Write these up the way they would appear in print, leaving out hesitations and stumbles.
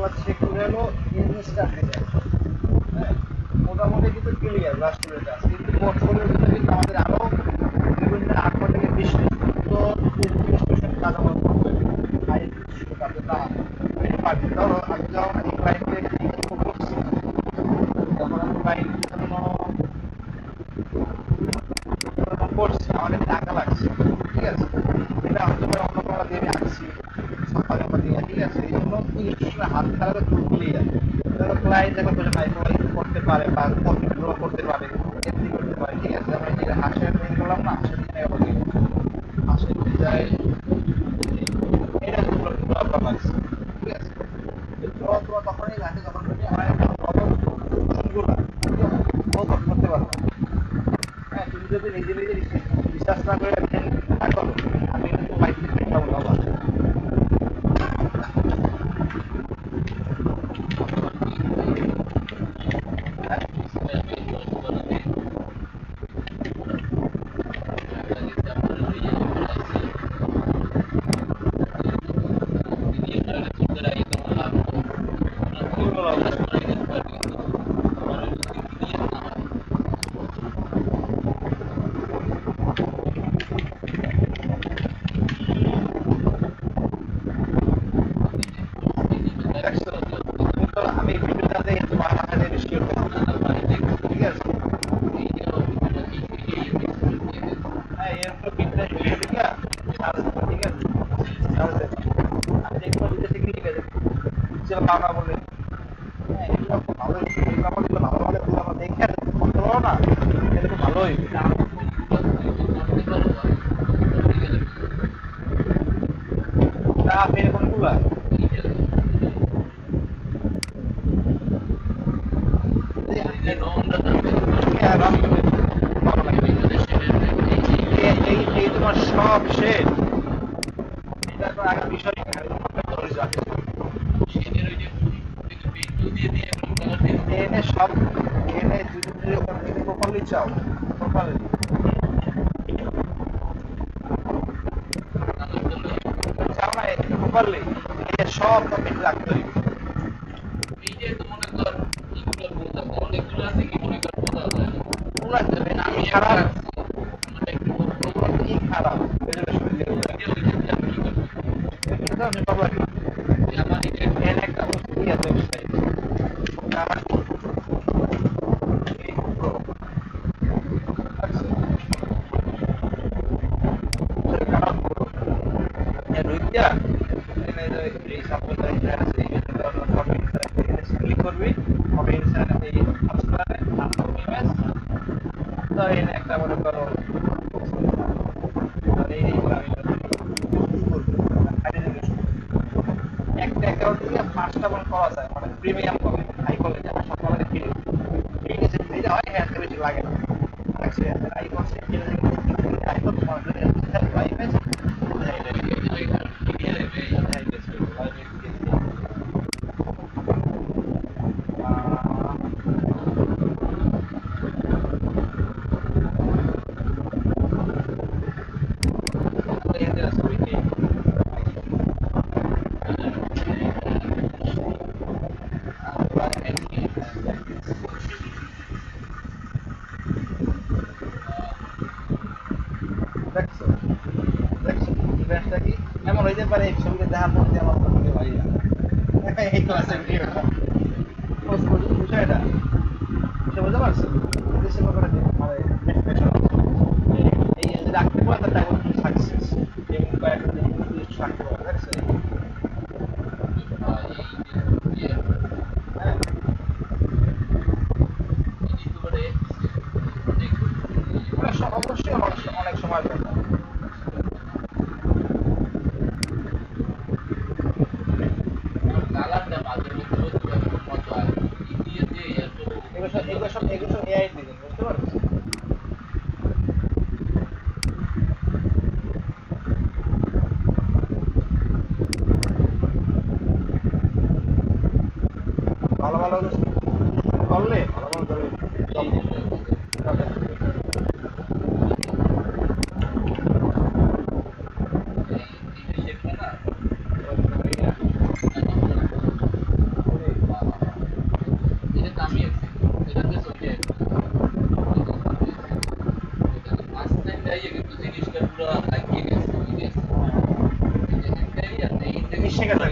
এগুলো চেক করে হলো ইনস্টার দিতে মোটামুটি কিন্তু ক্লিয়ার লাস্ট পর্যন্ত আছে, কিন্তু পোর্টফোলিওর ভিতরে কিন্তু আমাদের আরো বিভিন্ন 8 থেকে 20% কাজ আমার করতে হবে। কাজে না আমি পারি। ধরো আমি যখন এই ক্লায়েন্টকে করছি, তখন আমি ক্লায়েন্টের জন্য করছি, আমার টাকা লাগছে, ঠিক আছে, এটা হতে পারে অন্য কোনো দিয়ে আমি আঁকছি ছাপা দিয়ে, ঠিক আছে, এই জন্য ইলেকট্রিশিয়ানের হাত খারাপের চুলগুলি আছে। ধরো ক্লায়েন্ট যখন বলে মাইক্রোলাইজ করতে পারে বা কপি ড্র করতে পারে, এমনি করতে পারে, ঠিক আছে, আমরা যেটা হাঁসের ট্রেন করলাম না, হাঁসের ডিজাইন আবার দিব, হাঁসের ডিজাইন এটা ড্র লাগছে, ঠিক আছে, ড্র তখনই লাগে যখন তুমি আমার করতে পারবো। হ্যাঁ, তুমি যদি নিজে নিজে রিসার্চ না করে থাকো, আমি কিন্তু লাইফ পাবো না। আমি ভিডিওটাতে তোমার মাথায় শেয়ার করবো, ঠিক আছে, হ্যাঁ এরকম ভিডিওটা ভিডিও দিকা ঠিক আছে, আমি দেখবো বিদেশে কি ঠিক আছে বুঝছিলাম বাবা বলে, হ্যাঁ এগুলো ভালো, এগুলো আমার ভালো ভালো এগুলো আমার দেখে করতে পারো না, এটা খুব ভালোই না আপনি এরকম গুলা এই তোমার সব শেষ, এটা তো আগে বিষয় এনে সব এনে যদি প্রপারলি চাও, প্রপারলি চাও না, প্রপারলি সব কমিটি রাখতে হইবে। আমি খারাপ খারাপ একটা ক্লিক করবি একটা মনে করো একটা অ্যাকাউন্ট থেকে 5টা মনে করা যায়, মানে প্রিমিয়াম কলে হাই কলে যাবে সব কলে ফ্রি, ফ্রি নিচে ফ্রি হয়, হ্যাঁ বেশি লাগে না, আছে আইফোন সে কিনে আইফোন তোমার লাইফ আছে দেখছো, দেখছো ইভেন্টটা কি এমন হইতে পারে, এই ছবিটা দেখার পর দিয়ে আমার মনে হয় এই ক্লাসের ভিডিওটা বিষয়টা বুঝতে পারছো, দেশে ব্যাপারে মানে এই যে রাখতে পারে তার সাকসেস এমন কয়েকটা জিনিস রাখতে পারে, দেখছো অবশ্যই অনেক সময় পাবে। এগুলো সব এআই ডিজাইন, বুঝতে পারছো? ভালো ভালো করলে ভালো ভালো করে পুরো লাগিয়ে গেছে বুঝে একটাই আর এই থেকে মিশে গেছে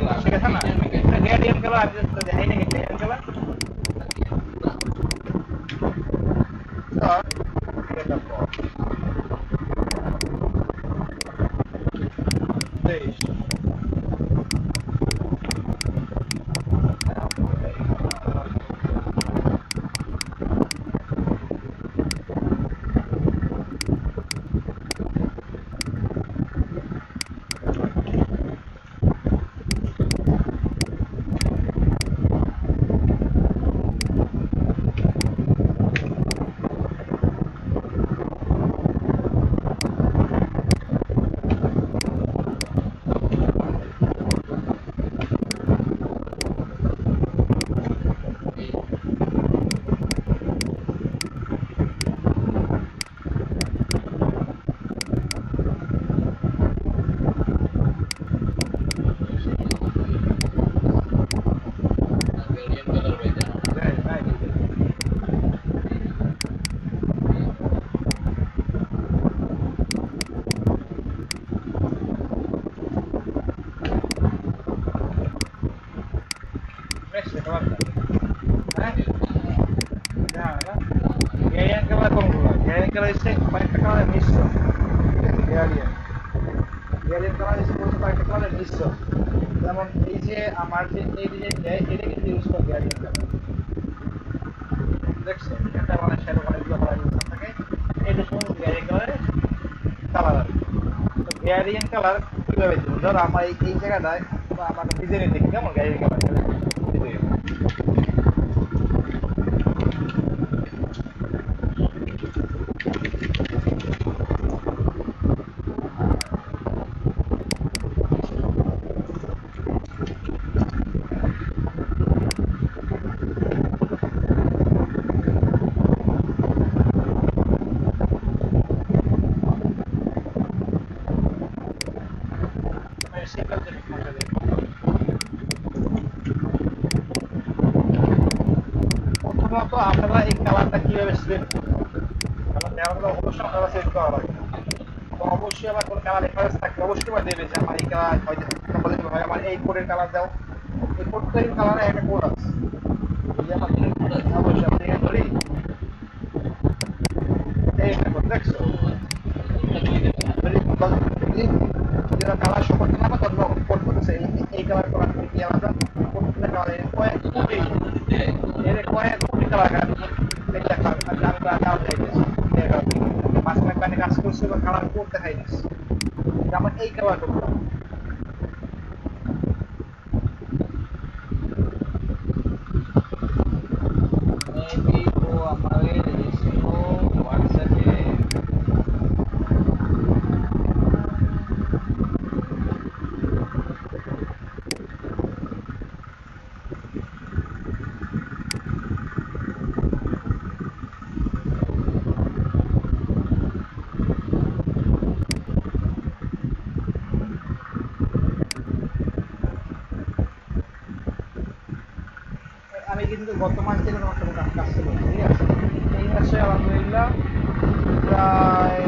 না গ্রেডিয়েন্ট কালার আমি তো দেখাই না গ্রেডিয়েন্ট কালার স্যার এটা পর 23 গ্রেডিয়েন্ট কালার হয়ে যায় রাইট বেশ কালারটা হ্যাঁ না গ্রেডিয়েন্ট কালার কোনগুলো গ্রেডিয়েন্ট কালার হচ্ছে কয়েকটা কালারের মিশ্রণ গ্রেডিয়েন্ট কালার হচ্ছে কয়েকটা কালারের মিশ্রণ যেমন এই যে আমার যে এই ডিজাইনটা এটা কিন্তু ইউজ করে গ্রেডিয়েন্ট কালার দেখছো এটা মানে শ্যাডো অনেকগুলো কালার ইউজ থাকে এটা সমস্ত গ্রেডিয়েন্ট কালারের কালার আর তো গ্রেডিয়েন্ট কালার কিভাবে দিব ধর আমার এই জায়গাটায় বা আমার ডিজাইনে দেখি কেমন গ্রেডিয়েন্ট কালার সিম্পল যে মনে দেখ প্রথমত আপনারা এই কালারটা কিভাবে সিলেক্ট করবেন কারণ দেওয়াগুলো অবশ্যই আপনারা সেট করা লাগবে তো অবশ্যই আবার কোনো কালার রেফারেন্স থাকলে অবশ্যই বা দেবে যে আমার এই কালার হয়তো বলে দেবে ভাই আমার এই কোডের কালার দাও এই কোডের কালারে একটা কোড আছে যদি আমার অবশ্যই আপনি এখানে ধরি এই একটা কোড দেখছো যেটা কালার শো করতে না পারে তখন কোড করতেছে এই কালার করা কি আলাদা কোডটা কালার কয়েক কোটি এর কয়েক কোটি কালার এটা কালার দেখাইতেছে মাঝখানে কানে কাজ করছে বা কালার কোড দেখাইতেছে আমার এই কালার করতে মেবি তো আমাদের রেজিস্ট্রো হোয়াটসঅ্যাপে আমি কিন্তু গত মাস থেকে আমার কোনো কাজ ছিল না, ঠিক আছে এই মাসে আলহামদুলিল্লাহ প্রায়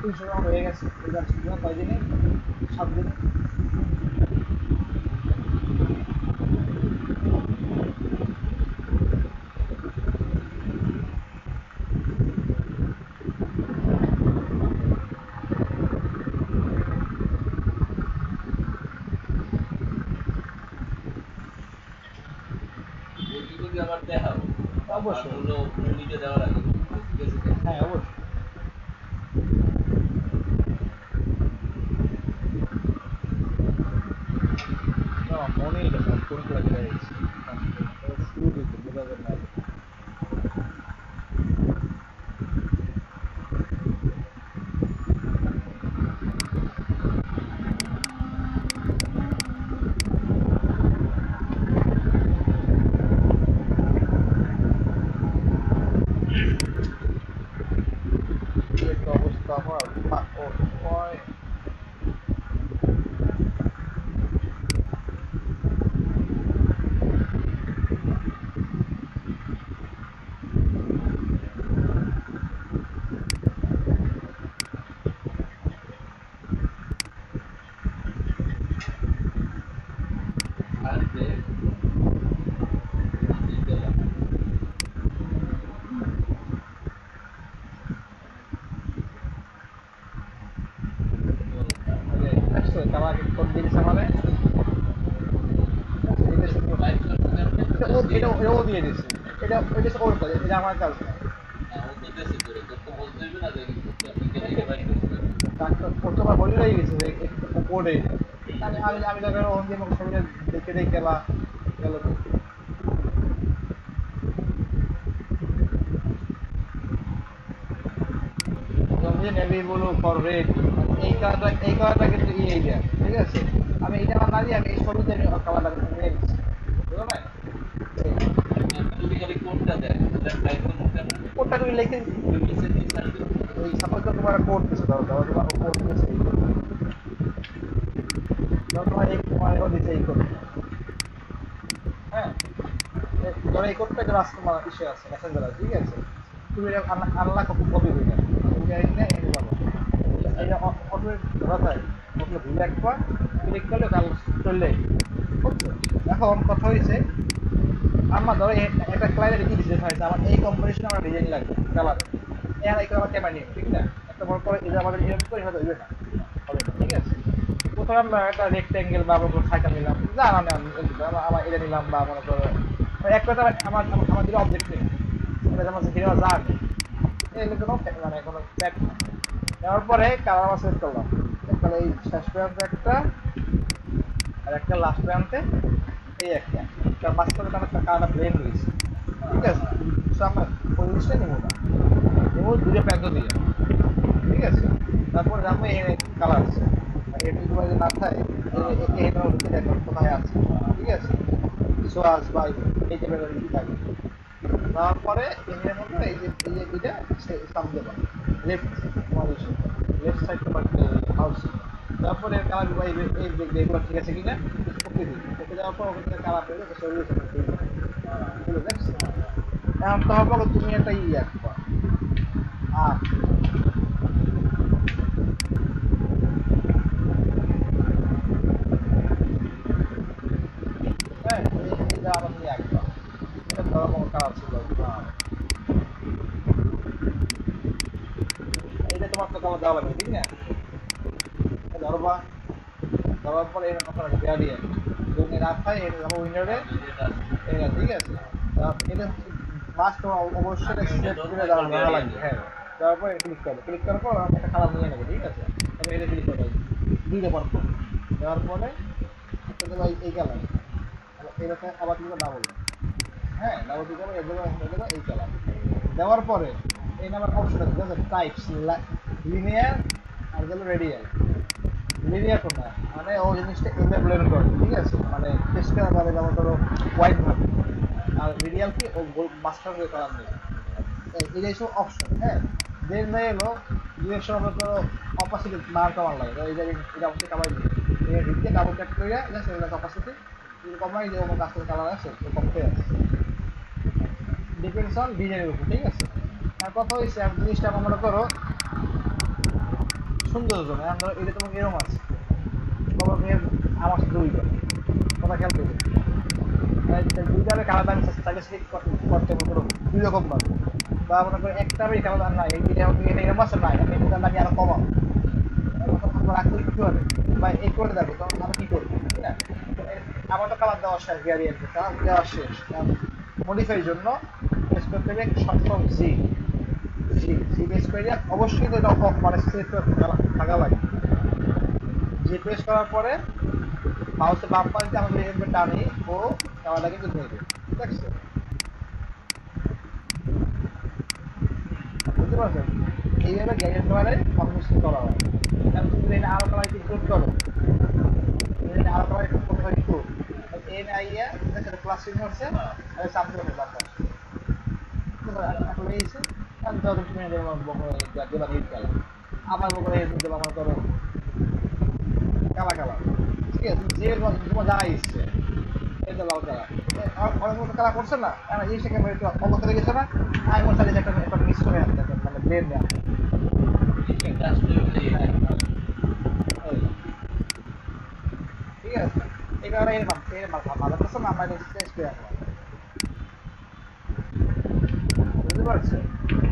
300 টাকা হয়ে গেছে এই কাজ কয়দিনে 7 দিনে যদি আবার দেখাও অবশ্যই হলো ভিডিও দেওয়া লাগে হ্যাঁ অবশ্যই না মনেই নেই কোন ক্লাসে গেছি শুরু দিতে বোঝা যায় না কি একটা অবস্থা আমার হয় দেখছো কালার কোড দিয়ে দিছে আমাদের লাইভ করতে ও দিয়ে দিছে এটা ওর কাজ এটা আমার কাজ না না ও তো দেশে করে তো বলতে হবে না যে আপনি কেন এটা বাইর করছেন ডাক্তার প্রথমবার বলে রয়ে গেছে যে কোডে আমি দেখেন ওখান দিয়ে আমাকে ছবিটা দেখে গেল নেভি ব্লু ফর রেড এই কালারটা কিন্তু এইটা ঠিক আছে আমি এটা আমার না দিয়ে আমি এই ছবিতে আমি কালারটা নিয়ে নিচ্ছি বুঝলো না তুমি খালি কোডটা দেন এটা টাইপ করতে না কোডটা তুমি লিখে নিচে দিতে ওই সাপোজ তোমার কোড দিছে দাও তোমার কোড দিছে তোমার এই তোমার দিছে এই কোড হ্যাঁ ধরো এই কোডটা যে তোমার ইসে আছে মেসেঞ্জার আছে ঠিক আছে তুমি আনলা কপি দিবে তুমি এনে এনে যাবো এটা অটো ধরা যায় অটো ভুলে একবার ক্লিক করলে কাল চলে বুঝছো এখন কথা হইছে আমার ধরো একটা ক্লায়েন্টের কি ডিজাইন হয়েছে আমার এই কম্বিনেশনে আমার ডিজাইন লাগবে কালার এর এই কালার ক্যামেরা নিয়ে ঠিক না একটা বড় করে এটা আমাদের ইউজ করে হয়তো হইবে না হবে না ঠিক আছে প্রথমে আমরা একটা রেক্ট্যাঙ্গেল বা আমরা সাইকেল নিলাম যা আমার এটা নিলাম বা মনে করো এক কথা আমার দিকে অবজেক্ট নেই এটা যেমন হিরো জাগ এগুলো কোনো মানে কোনো প্যাক না নেওয়ার পরে কালার আমার সেট করলাম তাহলে এই শেষ প্যান্টে একটা আর একটা লাস্ট প্যান্টে এই একটা তার মাঝখানে তার একটা কালারটা ব্লেন্ড হয়েছে ঠিক আছে সো আমরা ওই জিনিসটা নেবো না নেবো দুটো প্যান্ট দিয়ে ঠিক আছে তারপরে যাবো এখানে কালার আছে এটা তোমার যদি না থাকে এটা হচ্ছে দেখো কোথায় আছে ঠিক আছে সোয়াস বা এই যে কি থাকে তারপরে এর মধ্যে এই যে এটা সামনে দেবা লেফট লেফট সাইড তোমার হাউস তারপরে কালার এই দেখবো ঠিক আছে কিনা ওকে দিই ওকে দেওয়ার পর ওখানে কালার পেলে সরিয়ে সেটা দেখছো এখন তো হবে তুমি একটা একটা হ্যাঁ এটা আবার নিয়ে একটা এটা ধরো কালার ছিল এটা তোমার তো কালার দেওয়া লাগবে ঠিক না ধরবা দেওয়ার পরে এর কথা গাড়িয়ে তুমি রাখাই এটা যাবো উইন্ডোরে ঠিক আছে এটা মাস্ট অবশ্যই সেট করে দেওয়া লাগবে হ্যাঁ তারপর ক্লিক করার পর একটা কালার নিয়ে নেবে ঠিক আছে তারপর এটা ক্লিক করবে দুইটা পর দেওয়ার পরে এই কালার এটাকে আবার তুমি ডাবল হ্যাঁ ডাবল দিতে হবে এগুলো এই কালার দেওয়ার পরে এই নাম্বার অপশন আছে ঠিক আছে টাইপস লিনিয়ার আর গেল রেডিয়াল লিনিয়ার কোনটা মানে ও জিনিসটা এভাবে ব্লেন্ড করে ঠিক আছে মানে টেস্টার ভাবে যেমন ধরো হোয়াইট ভাবে আর রেডিয়াল কি ও মাস্টার হয়ে কালার নেই এই সব অপশন হ্যাঁ দেন হয়ে এলো ডিরেকশন আমরা তো অপোজিট বার কমার লাগে এটা অবশ্যই কামাই দিই এই দিকে ডাবল ট্যাপ করে জাস্ট এটা অপোজিট যদি কমাই দিয়ে ওর কাছে কালার আছে তো কমতে আছে ডিপেন্ডস অন ডিজাইনের উপর ঠিক আছে আর কথা হয়েছে জিনিসটা আমরা মনে করো সুন্দর জন্য আমরা এটা তোমাকে এরকম আছে বাবা মেয়ে আমার সাথে দুইটা কথা খেয়াল করবে দুইটারে কালার আমি চাইলে সিলেক্ট করতে পারবো দুই রকম পাবো বা মনে করো একটা আমি কালার নাই এটা এরকম আছে নাই আমি এটা আমি আরো কমাবো রাখলে কি হবে বা এই করে দেখো তখন আমি কি করবো ঠিক না আমার তো কালার দেওয়া শেষ গ্যারিয়েন্ট কালার দেওয়া শেষ মডিফাইয়ের জন্য প্রেস করতে হবে শর্ট ফর্ম জি বেস করে অবশ্যই তো এটা মানে সেট থাকা লাগে জি প্রেস করার পরে মাউসে বাম পাশে আমাদের এখানে টানি ও কালারটা কিন্তু নেবে দেখছো বুঝতে পারছেন এইভাবে গ্যাজেট কালারে কম্বিনেশন করা হয় তুমি আরো কালার ইনক্লুড করো আরো কালার করতে হয় একটু এন আইয়া দেখো ক্লাস সিন হচ্ছে আর সামনে হবে বাতাস আসলে এইছে আমি তো তুমি দেবা নিট কালার আমার বকরে দেবা আমার করো কালা কালার ঠিক আছে যে তোমার যা ইচ্ছে এটা লাল কালার অনেক মতো কালার করছে না কারণ এই সেকেন্ড একটু অবস্থা হয়ে গেছে না আমি মনে চাইলে একটা মিক্স করে আনতে মানে ব্লেন্ড নেওয়া ঠিক আছে এই কারণে এর ভালো করছে না আমরা চেঞ্জ করে রাখলাম বুঝতে পারছো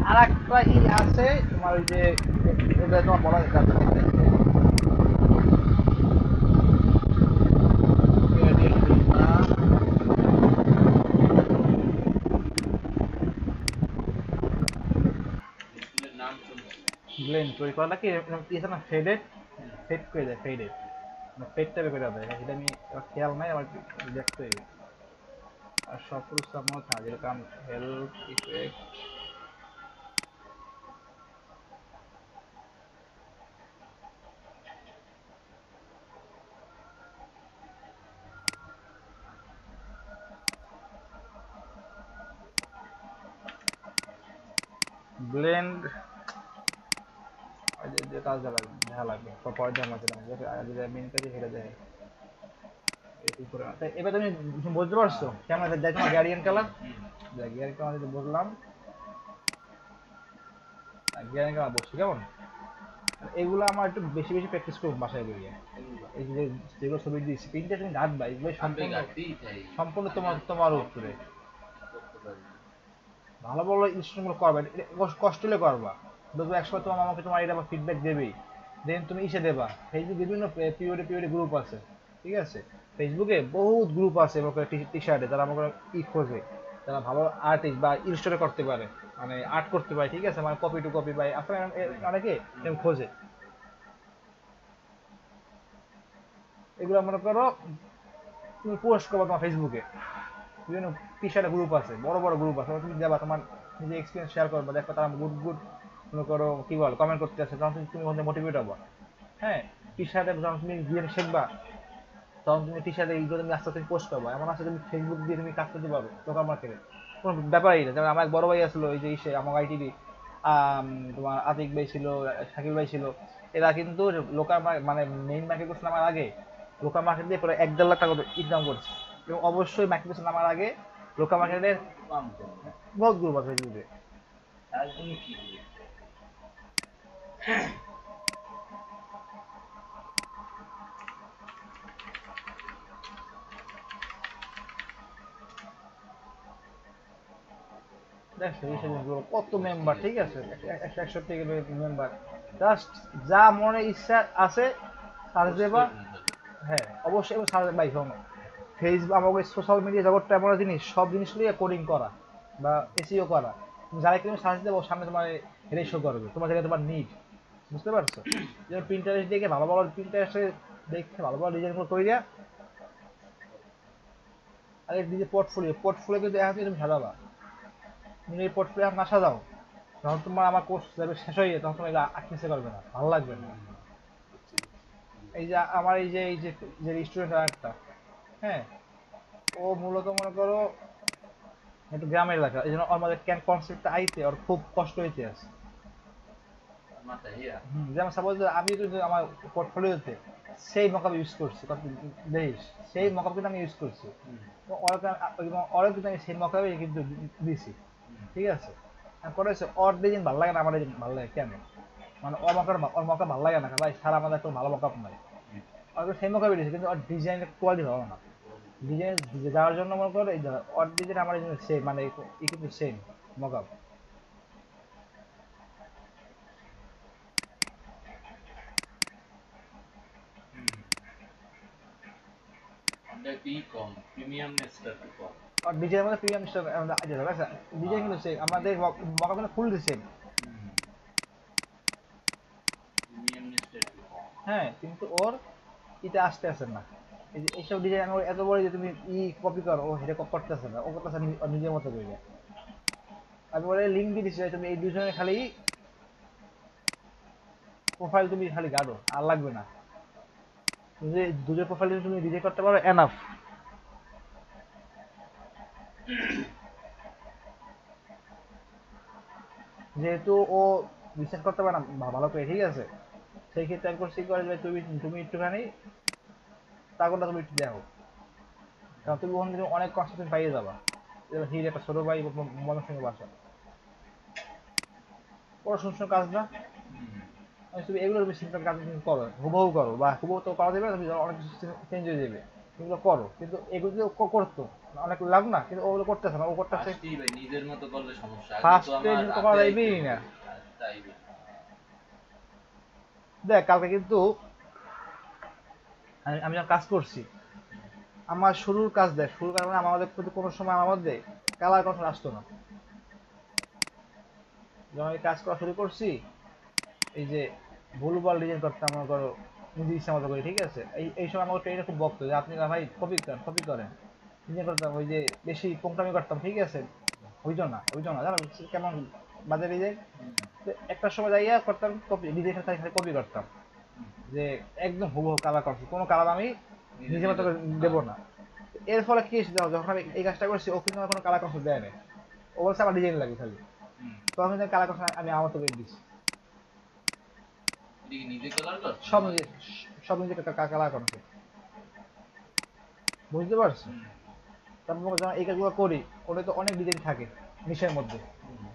আর একটা আছে তোমার ওই যে এটা তোমার বলা যাচ্ছে তৈরি করা কি এখানে ফেডেড ফেড করে দেয়, ফেডেড ফেড টাইপে করে দেয়, এটা আমি খেয়াল নাই আমার দেখতে হবে। আর সব পুরুষ আমার থাকে যেরকম হেল্প ইফেক্ট ব্লেন্ড যে কাজ লাগবে দেখা লাগবে পরে দেখা লাগবে মেন কাজে হেরে যায়। এবার তুমি বুঝতে পারছো কেমন যাই তোমার গ্যারিয়ান কালার, গ্যারিয়ান কালার যদি বুঝলাম গ্যারিয়ান কালার বসছে কেমন। এগুলো আমার একটু বেশি বেশি প্র্যাকটিস করবো বাসায় গিয়ে। এই যে যেগুলো ছবি দিয়েছি প্রিন্টে তুমি ঘাটবা, এগুলো সম্পূর্ণ সম্পূর্ণ তোমার তোমার উপরে। ভালো ভালো ইনস্ট্রুমেন্ট করবা, কষ্ট হলে করবা, দেখবে একসময় তোমার আমাকে তোমার এটা ফিডব্যাক দেবেই। দেন তুমি ইসে দেবা, ফেসবুক বিভিন্ন পিওরে পিওরে গ্রুপ আছে, ঠিক আছে, ফেসবুকে বহুত গ্রুপ আছে টি শার্টে যারা আমাকে খোঁজে, যারা ভালো আর্টিস্ট বা ইলিস্ট্রেটর করতে পারে, মানে আর্ট করতে পারে, ঠিক আছে, মানে কপি টু কপি বাই আপনার অনেকে খোঁজে। এগুলো মনে করো তুমি পোস্ট করবা তোমার ফেসবুকে, বিভিন্ন টি শার্টের গ্রুপ আছে, বড় বড় গ্রুপ আছে, তুমি যাবা তোমার নিজে এক্সপিরিয়েন্স শেয়ার করবা, দেখো তারা গুড গুড মনে করো কি বল কমেন্ট করতে আছে, তখন তুমি মধ্যে মোটিভেট হবা। হ্যাঁ, টি শার্টে যখন তুমি গিয়ে শিখবা তখন তুমি টি শার্টে এইগুলো তুমি আস্তে আস্তে পোস্ট করবা, এমন আছে তুমি ফেসবুক দিয়ে তুমি কাজ করতে পারো লোকাল মার্কেটে, কোনো ব্যাপারই না। যেমন আমার এক বড় ভাই আসলো এই যে ইসে আমার আইটিভি, তোমার আতিক ভাই ছিল, শাকিল ভাই ছিল, এরা কিন্তু লোকাল মানে মেইন মার্কেট করছে নামার আগে লোকাল মার্কেট দিয়ে প্রায় 1-1.5 লাখ টাকা ইনকাম করছে। এবং অবশ্যই মার্কেট করছে নামার আগে লোকাল মার্কেটের বহুত গ্রুপ আছে ফেসবুকে। কত মেম্বার, ঠিক আছে, 161 মেম্বার, জাস্ট যা মনে ইচ্ছা আছে সার্চ দেবা। হ্যাঁ অবশ্যই সার্চ ভাই শোনো, ফেসবুক আমাকে সোশ্যাল মিডিয়া জগৎটা এমন একটা জিনিস, সব জিনিস নিয়ে কোডিং করা বা এসইও করা, তুমি যারা তুমি সার্চ দেবো সামনে তোমার হেরে শো করবে তোমার জায়গায় তোমার নিড, বুঝতে পারছো। যেমন প্রিন্টারেস্ট দেখে ভালো ভালো প্রিন্টারেস্টে দেখে ভালো ভালো ডিজাইনগুলো তৈরি, আগে নিজে পোর্টফোলিও পোর্টফোলিও কিন্তু এখন তুমি সাজাবা, তুমি এই পোর্টফোলিও না সাজাও যখন তোমার আমার কোর্স যাবে শেষ হয়ে যায় তখন তোমার আটকেছে করবে না, ভালো লাগবে না। এই যে আমার এই যে যে স্টুডেন্ট একটা, হ্যাঁ, ও মূলত মনে করো একটু গ্রামের এলাকা, এই জন্য ওর মধ্যে ক্যান কনসেপ্টটা আইতে ওর খুব কষ্ট হইতে আছে। যেমন সাপোজ আমি কিন্তু আমার পোর্টফোলিওতে সেই মকআপ ইউজ করছি, দেখিস সেই মকআপ কিন্তু আমি ইউজ করছি, ওরা কিন্তু আমি সেই মকআপে কিন্তু দিছি, ঠিক আছে। পরে হচ্ছে ওর ডিজাইন ভালো লাগে না, আমার ডিজাইন ভালো লাগে কেন, মানে ওর মকআপ ভালো লাগে না ভাই, সারা আমাদের একটু ভালো মকআপ নাই, ওর সেই মকআপে দিয়েছি কিন্তু ওর ডিজাইনের কোয়ালিটি ভালো না, ডিজাইন যাওয়ার জন্য মনে করো এই ওর ডিজাইন আমার সেম, মানে কিন্তু সেম মকআপ। আর ডিজাইনের মধ্যে প্রিমিয়াম স্টার ডিজাইন কিন্তু সেম, আমাদের মকআপ কিন্তু ফুল সেম। হ্যাঁ কিন্তু ওর এটা আসতে আসে না, এই যে এইসব ডিজাইন আমি এত বড় যে তুমি কপি করো, ও সেটা করতেছে না, ও করতেছে নিজের মতো করে। আমি বলে লিঙ্ক দিয়ে দিচ্ছি তুমি এই দুজনের খালি প্রোফাইল তুমি খালি গাড়ো আর লাগবে না, যে দুজন প্রোফাইল তুমি রিজেক্ট করতে পারো এনাফ। যেহেতু ও বিশ্বাস করতে পারে না ভালো করে, ঠিক আছে, সেই ক্ষেত্রে আমি করছি করে তুমি তুমি একটুখানি তাগরটা তুমি একটু দেখো, কারণ তুমি ওখান থেকে অনেক কষ্ট তুমি পাইয়ে যাবা। হির একটা ছোট ভাই মনের সঙ্গে বাসা পড়াশোনার কাজ না, তুমি এগুলো তুমি সিম্পল কাজ তুমি করো, হুবহু করো, বা হুবহু তো করা যাবে না, তুমি অনেক কিছু চেঞ্জ হয়ে যাবে, এগুলো করো। কিন্তু এগুলো যদি করতো অনেক লাভ না, কিন্তু ওগুলো করতেছে না, ও করতেছে নিজের মতো করলে সমস্যা, ফার্স্টে তো করা যাবেই না। দেখ কালকে কিন্তু আমি যখন কাজ করছি, আমার শুরুর কাজ দেখ, শুরুর কারণে আমাদের কিন্তু কোনো সময় আমার মধ্যে কালার কথা আসতো না। যখন আমি কাজ করা শুরু করছি এই যে ভুলভাল ডিজাইন করতাম মনে করো নিজে ইচ্ছা মতো করি, ঠিক আছে। এই সময় আমার ট্রেনে খুব বকতো যে আপনি ভাই কপি করেন ডিজাইন করতাম, ওই যে বেশি কোম্পানি করতাম, ঠিক আছে। ওইটা না জানো কেমন বাজে ডিজাইন। একটা সময় যাইয়া করতাম কপি, ডিজাইন খালি কপি করতাম, যে একদম হুবহু কালার করছি, কোনো কালার আমি নিজে মতো করে দেবো না। এর ফলে কি হয়েছে যখন আমি এই কাজটা করছি ও কিন্তু আমার কোনো কালার কনসেপ্ট দেয় না, ও বলছে আমার ডিজাইন লাগে খালি, তখন কিন্তু কালার কনসেপ্ট আমি আমার তো দিচ্ছি সব নিজে, সব নিজে কালার কনসেপ্ট, বুঝতে পারছি। তারপর যখন এই কাজগুলো করি ওটা তো অনেক ডিজাইন থাকে নিশের মধ্যে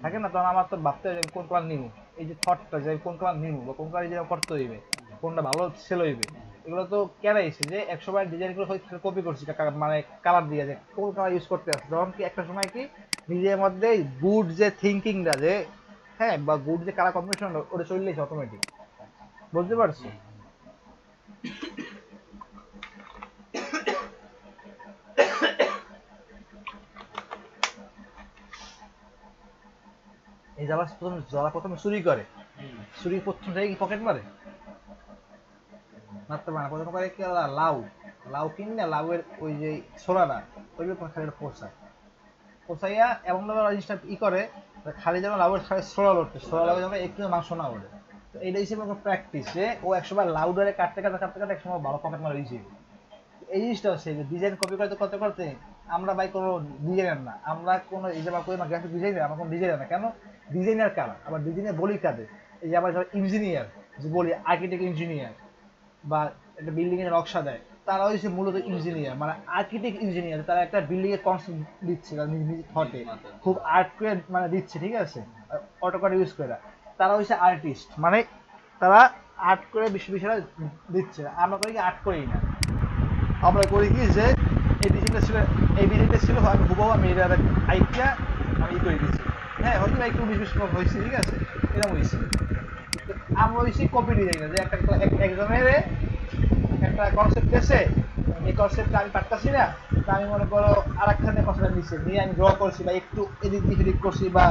থাকে না, তখন আমার তো ভাবতে হবে কোন কালার নিব, এই যে থটটা যে কোন কালার নিব বা কোন কালার ডিজাইন করতে হইবে, কোনটা ভালো সেল হইবে, এগুলো তো কেন এসে যে 100 বার ডিজাইনগুলো কপি করছি মানে কালার দিয়ে যে কোন কালার ইউজ করতে আসছে, তখন কি একটা সময় কি নিজের মধ্যে গুড যে থিঙ্কিংটা যে হ্যাঁ বা গুড যে কালার কম্বিনেশন ওটা চলে এসে অটোমেটিক, বুঝতে পারছি। এই যারা প্রথমে চুরি করে, চুরি প্রথম থেকে কি পকেট মারে, মারতে পারে না, প্রথম করে কি লাউ কিনে লাউয়ের ওই যে ছোড়াটা ওই খালি পোষাইয়া এমন ভাবে জিনিসটা ই করে খালি যেন লাউয়ের খালি ছোড়া লাউ যেন একটু মাংস না ওঠে। তো এইটা হিসেবে প্র্যাকটিস যে ও 100 বার লাউ ধরে কাটতে একসময় ভালো পকেট মারা দিয়েছে। এই জিনিসটা হচ্ছে ডিজাইন কপি করতে করতে আমরা ভাই কোনো ডিজাইনার না, আমরা কোনো এই যে গ্রাফিক ডিজাইনার, আমরা কোনো ডিজাইনার না। কেন ডিজাইনার কারা, আবার ডিজাইনার বলি কাদের, এই যে আমরা ইঞ্জিনিয়ার যে বলি আর্কিটেক্ট ইঞ্জিনিয়ার বা একটা বিল্ডিং এর নকশা দেয়, তারা হচ্ছে মূলত ইঞ্জিনিয়ার, মানে আর্কিটেক্ট ইঞ্জিনিয়ার, তারা একটা বিল্ডিং এর কনসেপ্ট দিচ্ছে নিজে থটে খুব আর্ট করে মানে দিচ্ছে, ঠিক আছে, অটোকাড ইউজ করে। তারা হচ্ছে আর্টিস্ট, মানে তারা আর্ট করে বিষয়টা দিচ্ছে। আমরা করি কি আর্ট করি না, আমরা করি কি যে এই ডিজাইনটা ছিল আমি হুবহু আমি এটা আইকিয়া আমি করে দিচ্ছি, হ্যাঁ হয়তো একটু 19-20 হয়েছে, ঠিক আছে, এরকম হয়েছে। আমরা হয়েছি কপি ডিজাইনার, যে একজনের একটা কনসেপ্ট এসে এই কনসেপ্টটা আমি পারতাছি না, তা আমি মনে করো আর একখানে কনসেপ্ট নিচ্ছি নিয়ে আমি ড্র করছি বা একটু এদিক করছি বা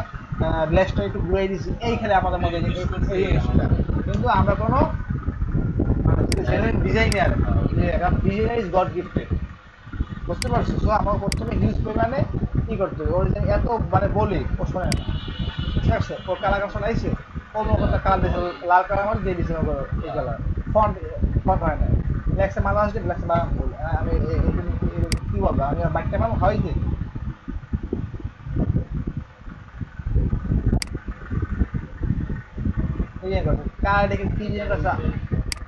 গ্লাসটা একটু ঘুরিয়ে দিচ্ছি, এইখানে আমাদের মধ্যে এই জিনিসটা। কিন্তু আমরা কোনো designer, designer is god gifted, বুঝতে পারছো। তো আমার প্রথমে হিউজ পরিমাণে কি করতে হবে, ওর এত মানে বলি ও শোনে না, ঠিক আছে, ওর কালার কালার আইসে ও মনে কালার দিয়েছে, লাল কালার আমার দিয়ে দিয়েছে এই কালার ফন্ট হয় না, ব্ল্যাকসে মাথা আসছে ব্ল্যাকসে বাগান ফুল, আমি কি বলবো, আমি বাইকটা আমার হয়নি ডিজাইন করছে কার দেখে কি ডিজাইন করছে,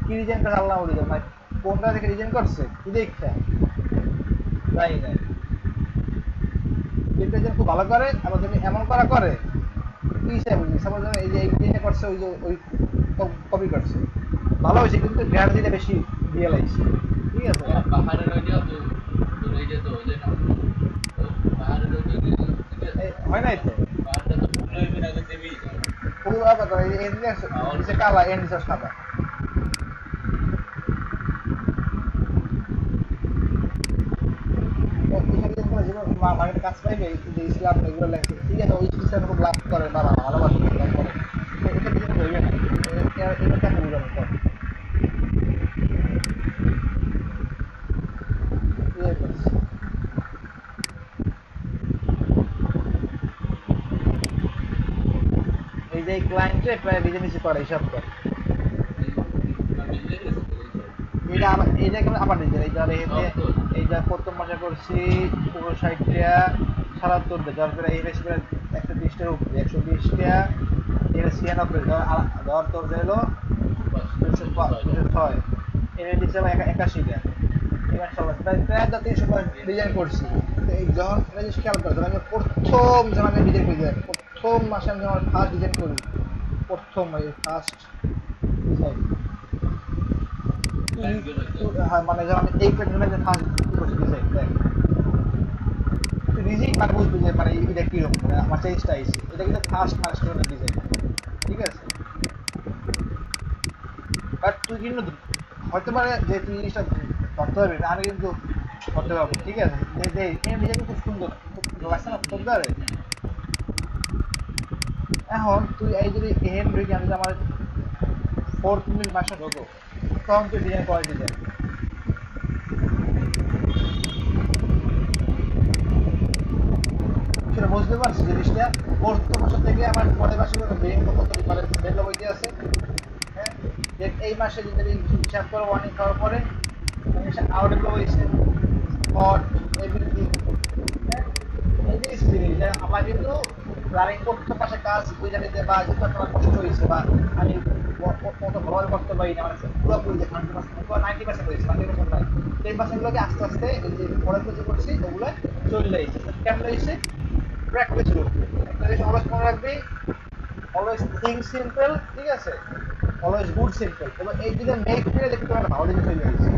কি ডিজাইন করছে আল্লাহ বলি ভাই, কোনটা দেখে ডিজাইন করছে কি দেখছে তাই না, ডিজাইন খুব ভালো করে, আবার যদি এমন করা করে কি হিসাবে বুঝি, সাপোজ এই যে এই ডিজাইনটা করছে ওই যে ওই কপি করছে ভালো হয়েছে, কিন্তু গ্র্যাভিটিটা বেশি দিয়ে লাগছে, ঠিক আছে। পাহাড়ের ওইটা তো এই যে তো ওই না পাহাড়ের হয় নাই তো পাহাড়টা তো পুরো হইবে না দেবি পুরো ব্যাপার এই নিচে কালা এর নিচে সাদা, কাজ পাইবে যে ইসলাম এগুলো লেখে, ঠিক আছে, ওই ইসলাম খুব লাভ করে বা ভালোবাসে করে এটা কিছু ধরবে না, এটা কেন বুঝানো কর এই যে ক্লায়েন্টে প্রায় ডিজাইন করে হিসাব করে, এইটা কিন্তু আমার ডিজাইন, এইটা প্রথম মাসে করছি 59 টাকা 77 যার পরে এই রেসিপিটা 120 টাকার উপরে 120 টাকা, এটা 96 ধর তোর গেলো 206, এর দিচ্ছে 81 টাকা, এবার সবাই প্রায় 300 ডিজাইন করছি। যখন এটা জিনিস খেয়াল করে আমি প্রথম যখন আমি ডিজাইন করি, প্রথম মাসে আমি যখন ফার্স্ট ডিজাইন করি, প্রথম ফার্স্ট ডিজাইন মানে যখন আমি এই প্যাটার্নের ফার্স্ট করছি ডিজাইন দেখ তুই নিজেই মানে বুঝবি যে মানে এটা কিরকম, মানে আমার চেঞ্জটা আইসি, এটা কিন্তু ফার্স্ট মাস্টারের ডিজাইন, ঠিক আছে। বাট তুই কিন্তু হতে পারে যে তুই জিনিসটা ধরতে পারবি না, আমি কিন্তু ধরতে পারবো, ঠিক আছে, যে এই ডিজাইন খুব সুন্দর, খুব লাগছে না সুন্দর। এখন তুই এই যদি এহেন আমি আমার 4 মিনিট মাসে ঢোকো, তখন তুই ডিজাইন কোয়ালিটি দেয়। সেটা বুঝতে পারছি জিনিসটা। 4th মাসের থেকে আমার পরের মাসে বেরিং কত মানে ডেভেলপ হইতে আছে। হ্যাঁ, যে এই মাসে যদি হিসাব করো ওয়ার্নিং করার পরে আউট ডেভেলপ হয়েছে হট এভরিথিং। হ্যাঁ, এই যে জিনিস যে আমার কিন্তু রানিং করতে পাশে কাজ বুঝে নিতে বা যেটা আপনার কষ্ট হয়েছে বা আমি কত ভালো করতে পারি না মানে পুরোপুরি যে 100% বা 90% হয়েছে 90% নয় 10% গুলোকে আস্তে আস্তে এই যে পরে যে করছি ওগুলো চলে যাইছে। কেমন হয়েছে প্র্যাকটিস রুট একটা জিনিস অলওয়েজ মনে রাখবি, অলওয়েজ থিঙ্ক সিম্পল, ঠিক আছে, অলওয়েজ গুড সিম্পল। এবং এই দিকে মেক করে দেখতে তোমার ভালো জিনিস হয়ে যাচ্ছে।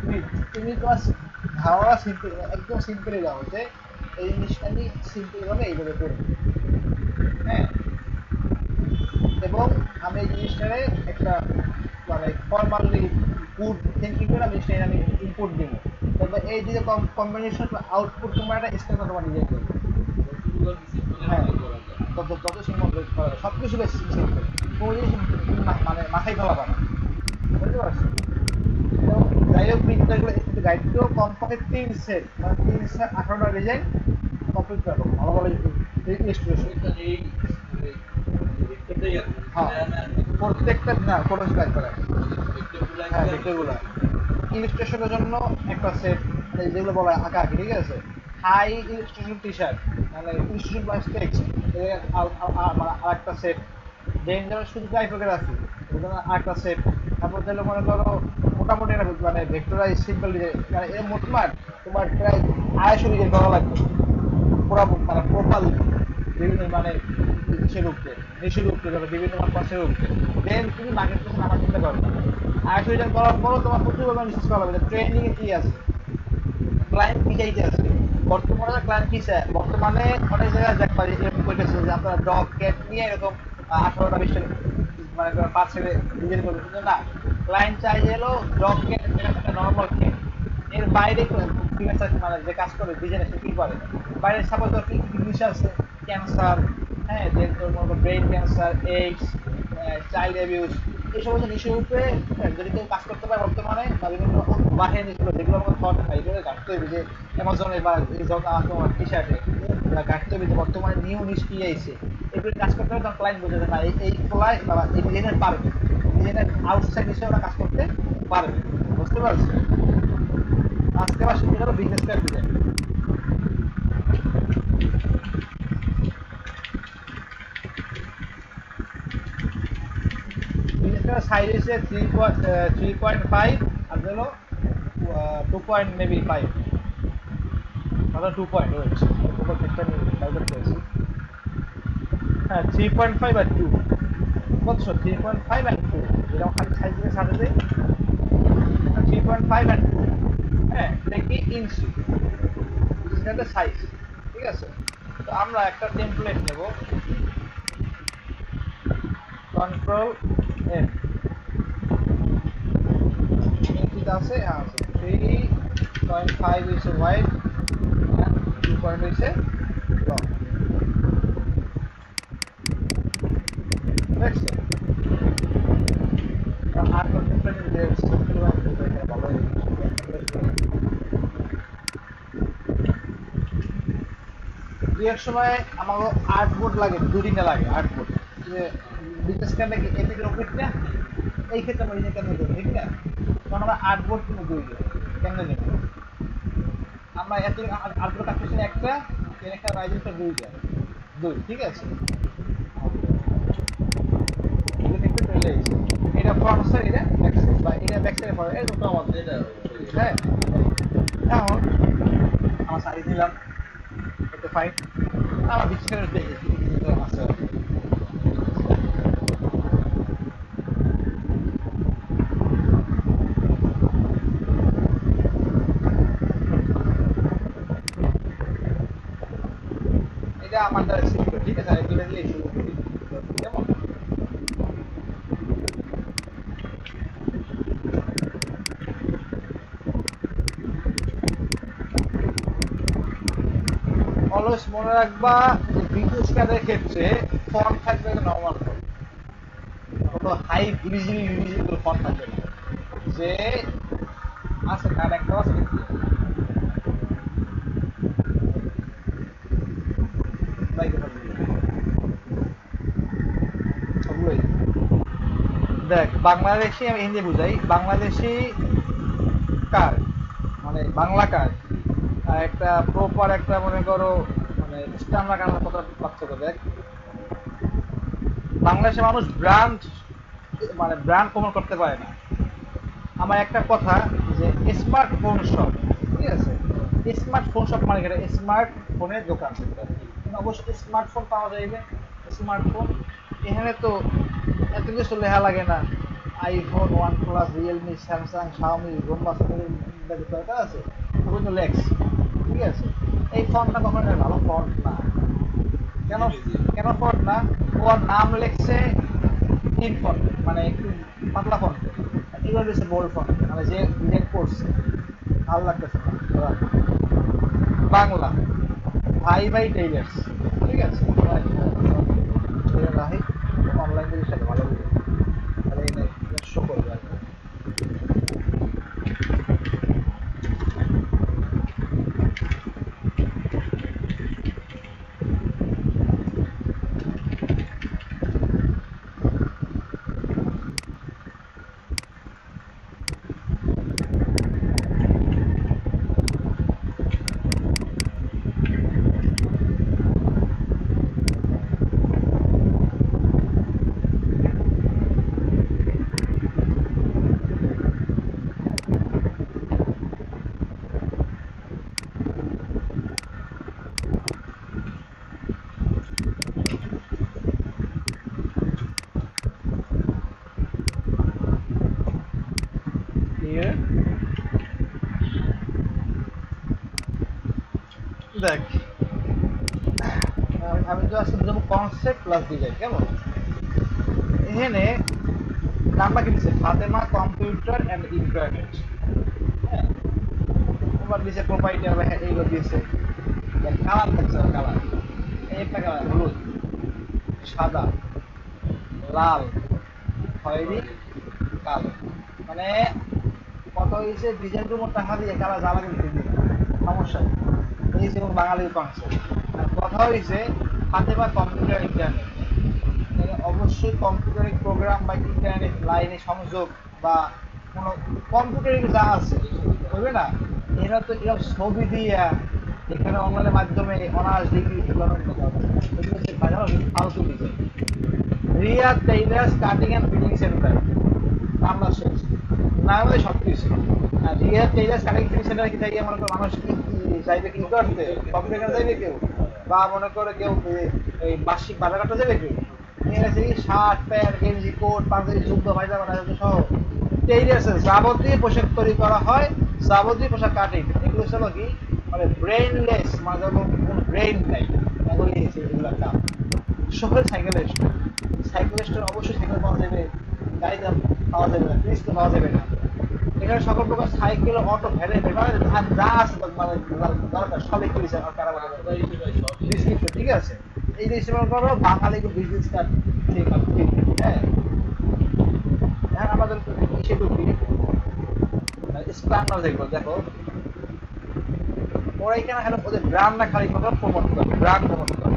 তুমি তুমি তোমার ধারণা সিম্পল একদম সিম্পলই দাও যে এই জিনিসটা আমি সিম্পল ভাবে এইভাবে করবো। হ্যাঁ, এবং আমি এই জিনিসটারে একটা মানে ফর্মালি গুড থিঙ্কিং করে আমি জিনিসটা আমি ইনপুট দিব। তবে এই যে কম্বিনেশন আউটপুট তোমার একটা স্টেপ তোমার নিজে করবে। হ্যাঁ, যত সিম্পল করা যায় সব কিছু বেশি সিম্পল, কোনো জিনিস মানে মাথায় ফেলা পারে না, বুঝতে পারছো? এবং যাই হোক প্রিন্টারগুলো একটু গাইড দিও, কমপক্ষে 3 সেট মানে 3 সেট 18টা ডিজাইন কমপ্লিট করবো ভালো ভালো ইনস্টলেশন। হ্যাঁ, প্রত্যেকটা না ফটো কাজ করে। হ্যাঁ, ভিডিওগুলো ইলাস্ট্রেশনের জন্য একটা সেট মানে যেগুলো বলা হয় আঁকা আঁকি, ঠিক আছে, হাই ইলাস্ট্রেশন টি শার্ট মানে ইলাস্ট্রেশন প্লাস টেক্সট আর একটা সেট, দেন যারা শুধু টাইপোগ্রাফি ওদের আরেকটা সেট। তারপর তাহলে মনে করো মোটামুটি একটা মানে ভেক্টরাইজ সিম্পল ডিজাইন মানে এর মোটমাট তোমার প্রায় 250 ডিজাইন করা লাগবে পুরো মানে প্রোফাইল বিভিন্ন মানে কিসের উপরে নিচের উপরে ধরো বিভিন্ন পাশের উপরে। দেন তুমি মার্কেট প্লেসে নামার চিন্তা করবে। 250 ডিজাইন করার পরও তোমার প্রচুর পরিমাণ রিসার্চ করা হবে ট্রেন্ডিং এ কি আছে, ক্লায়েন্ট কি চাইতে আছে, বর্তমানে ক্লায়েন্ট কি চায়। বর্তমানে অনেক জায়গায় দেখবা এরকম করতেছে যে আপনারা ডগ ক্যাট নিয়ে এরকম 18টা 20টা মানে পার্সেলে ডিজাইন করবে, কিন্তু না, ক্লায়েন্ট চাই যে হলো ডগ ক্যাট একটা নর্মাল ক্যাট, এর বাইরে ফ্রিল্যান্সার মানে যে কাজ করে ডিজাইন সে কি করে বাইরে সাপোজ কি বিষয় আছে ক্যান্সার, হ্যাঁ, দেন তোর মনে করো brain cancer, AIDS, child abuse, এই সমস্ত নিশ্চয় উপরে যদি কেউ কাজ করতে পারে বর্তমানে বা বিভিন্ন বাহিনী নিচ্ছিল যেগুলো আমাকে থট এগুলো ঘাটতে হবে যে অ্যামাজনে বা তোমার টি শার্টে ঘাটতে হবে যে বর্তমানে নিউ নিউজ কি আইছে এগুলো কাজ করতে হবে। তখন ক্লায়েন্ট বোঝা যায় না এই খোলায় বা এই ডিজাইনার পারবে, ডিজাইনার আউটসাইড হিসেবে ওরা কাজ করতে পারবে, বুঝতে পারছি? আজকে আবার শিখে গেল business card design. Business card size হচ্ছে 3.5 আর হলো 2 পয়েন্ট মেবি 5 অথবা 2 পয়েন্ট রয়েছে উপর একটা ডাউনলোড করেছি। হ্যাঁ, 3.5 আর 2 কত 3.5 আর 2 যেরকম খালি সাইজ দিয়ে সাথে দেয় 3.5 আর 2। হ্যাঁ, দেখি ইঞ্চি এটা সাইজ, ঠিক আছে। তো আমরা একটা টেমপ্লেট নেব, কন্ট্রোল এন ইঞ্চিতে আছে, হ্যাঁ আছে 3.5 হচ্ছে ওয়াইড, 2 পয়েন্ট হচ্ছে লং, দেখছো? আর টেমপ্লেট দিয়ে ভালো বিয়ের সময় আমার আর্টবোর্ড লাগে, 2-3টা লাগে আর্টবোর্ড, যে বিজনেস কার্ডটা কি এপিকের অফিস না, এই ক্ষেত্রে আমরা নিজে কেন দেবো, ঠিক না? কারণ আমরা আর্টবোর্ড কিন্তু 2টা কেন নেব, আমরা এত আর্টবোর্ড কাজ করছি একটা, এর একটা রাইজিংটা 2টা 2, ঠিক আছে। এটা ফ্রন্ট সাইড, এটা ব্যাক সাইড বা এটা ব্যাক সাইডে পড়ে এরকম আমাদের এটা। হ্যাঁ, এখন আমার সাইজ নিলাম, এটা ফাইন, আমার বিস্কুটের আছে। এটা আমার দ্বারা সিকিউর, ঠিক আছে, এটা দিলে শুরু করি কেমন। অলওয়েজ মনে রাখবা যে বিজনেস কার্ডের ক্ষেত্রে ফন্ট থাকবে normal font, high visible font থাকবে না, যে আছে কার একটা আছে নাকি সবগুলোই দেখ। বাংলাদেশি আমি হিন্দি বুঝাই, বাংলাদেশি কার মানে বাংলা কার আর একটা প্রপার একটা মনে করো মানে স্ট্যান্ডার্ড কানাডা কত পার্থক্য দেখ। বাংলাদেশের মানুষ ব্র্যান্ড মানে ব্র্যান্ড প্রমোট করতে পারে না। আমার একটা কথা যে স্মার্টফোন শপ, ঠিক আছে, স্মার্টফোন শপ মানে এটা স্মার্ট ফোনের দোকান, অবশ্যই স্মার্টফোন পাওয়া যাইবে। স্মার্টফোন এখানে তো এত কিছু লেখা লাগে না, iPhone, OnePlus, Realme, Samsung, Xiaomi, রোম্বা দরকার আছে, ওগুলো তো লেক্স, ঠিক আছে। এই ফন্টটা কখনো ভালো ফন্ট না। কেন কেন ফন্ট না? ওর নাম লেখছে থিন ফন্ট মানে একটু পাতলা ফন্ট, এগুলো দিচ্ছে বোল্ড ফন্ট, মানে যে ডিজাইন করছে ভালো লাগতেছে না। বাংলা ভাই ভাই টেইলার্স, ঠিক আছে, রাহি অনলাইন জিনিসটা ভালো বুঝে তাহলে এই শো করবে আর কি। Clear? দেখ আমি তো আসলে দেবো কনসেপ্ট প্লাস ডিজাইন, কেমন? এখানে নাম্বার কি দিচ্ছে? ফাতেমা কম্পিউটার অ্যান্ড ইন্টারনেট, হ্যাঁ, তোমার দিচ্ছে প্রোপাইটার, এইগুলো দিয়েছে। কালার দেখছে, কালার এই একটা কালার হলুদ, সাদা, লাল, খয়েরি, কালো, মানে কত হয়েছে ডিজাইনের মতো টাকা দিয়ে কালার জ্বালা কিন্তু দিবে সমস্যা নেই। এই যেমন বাঙালির কনসেপ্ট। আর কথা হয়েছে ফাতেমা কম্পিউটার ইন্টারনেট, অবশ্যই কম্পিউটারিং প্রোগ্রাম বা ইন্টারনেট লাইনে সংযোগ বা কোনো কম্পিউটারিং যা আছে বুঝবে না, এরা তো এরকম ছবি দিয়া এখানে অনলাইনের মাধ্যমে অনার্স ডিগ্রি ফালতু design. Riya tailors cutting and fitting centre, number শেষ, নাম হলে সব কিছু। আর Riya tailors cutting fitting centre কি থাকে মনে করো মানুষ কি চাইবে কি করতে, কম্পিউটার চাইবে কেউ, বা মনে করে কেউ এই বার্ষিক বাজার কাটা যাবে কেউ, শার্ট প্যান্ট গেঞ্জি কোট পাঞ্জাবি যুদ্ধ পায়জামা সহ টেইলার্সের যাবতীয় পোশাক তৈরি করা হয়, যাবতীয় পোশাক কাটিং। এগুলো হলো কি মানে ব্রেনলেস, মানে কোনো ব্রেন নাই এগুলি এগুলোর কাম। শহরে সাইকেলিস্টের অবশ্যই সাইকেল পাওয়া যাবে, গাড়ি পাওয়া যাবে না, ফ্রিজ তো পাওয়া যাবে না। এখানে সকল প্রকার সাইকেল, অটো, ভ্যানে যা আছে মানে দরকার সবই করেছে আমার কারাবার, ঠিক আছে। এই জিনিসটা মনে করো বাঙালি বিজনেস কার্ড, হ্যাঁ। এখন আমাদের ইসে ঢুকি স্প্যান্ডার দেখবো, দেখো ওরা এখানে খালি ওদের ব্র্যান্ড না খালি কথা প্রমোট করে, ব্র্যান্ড প্রমোট করে।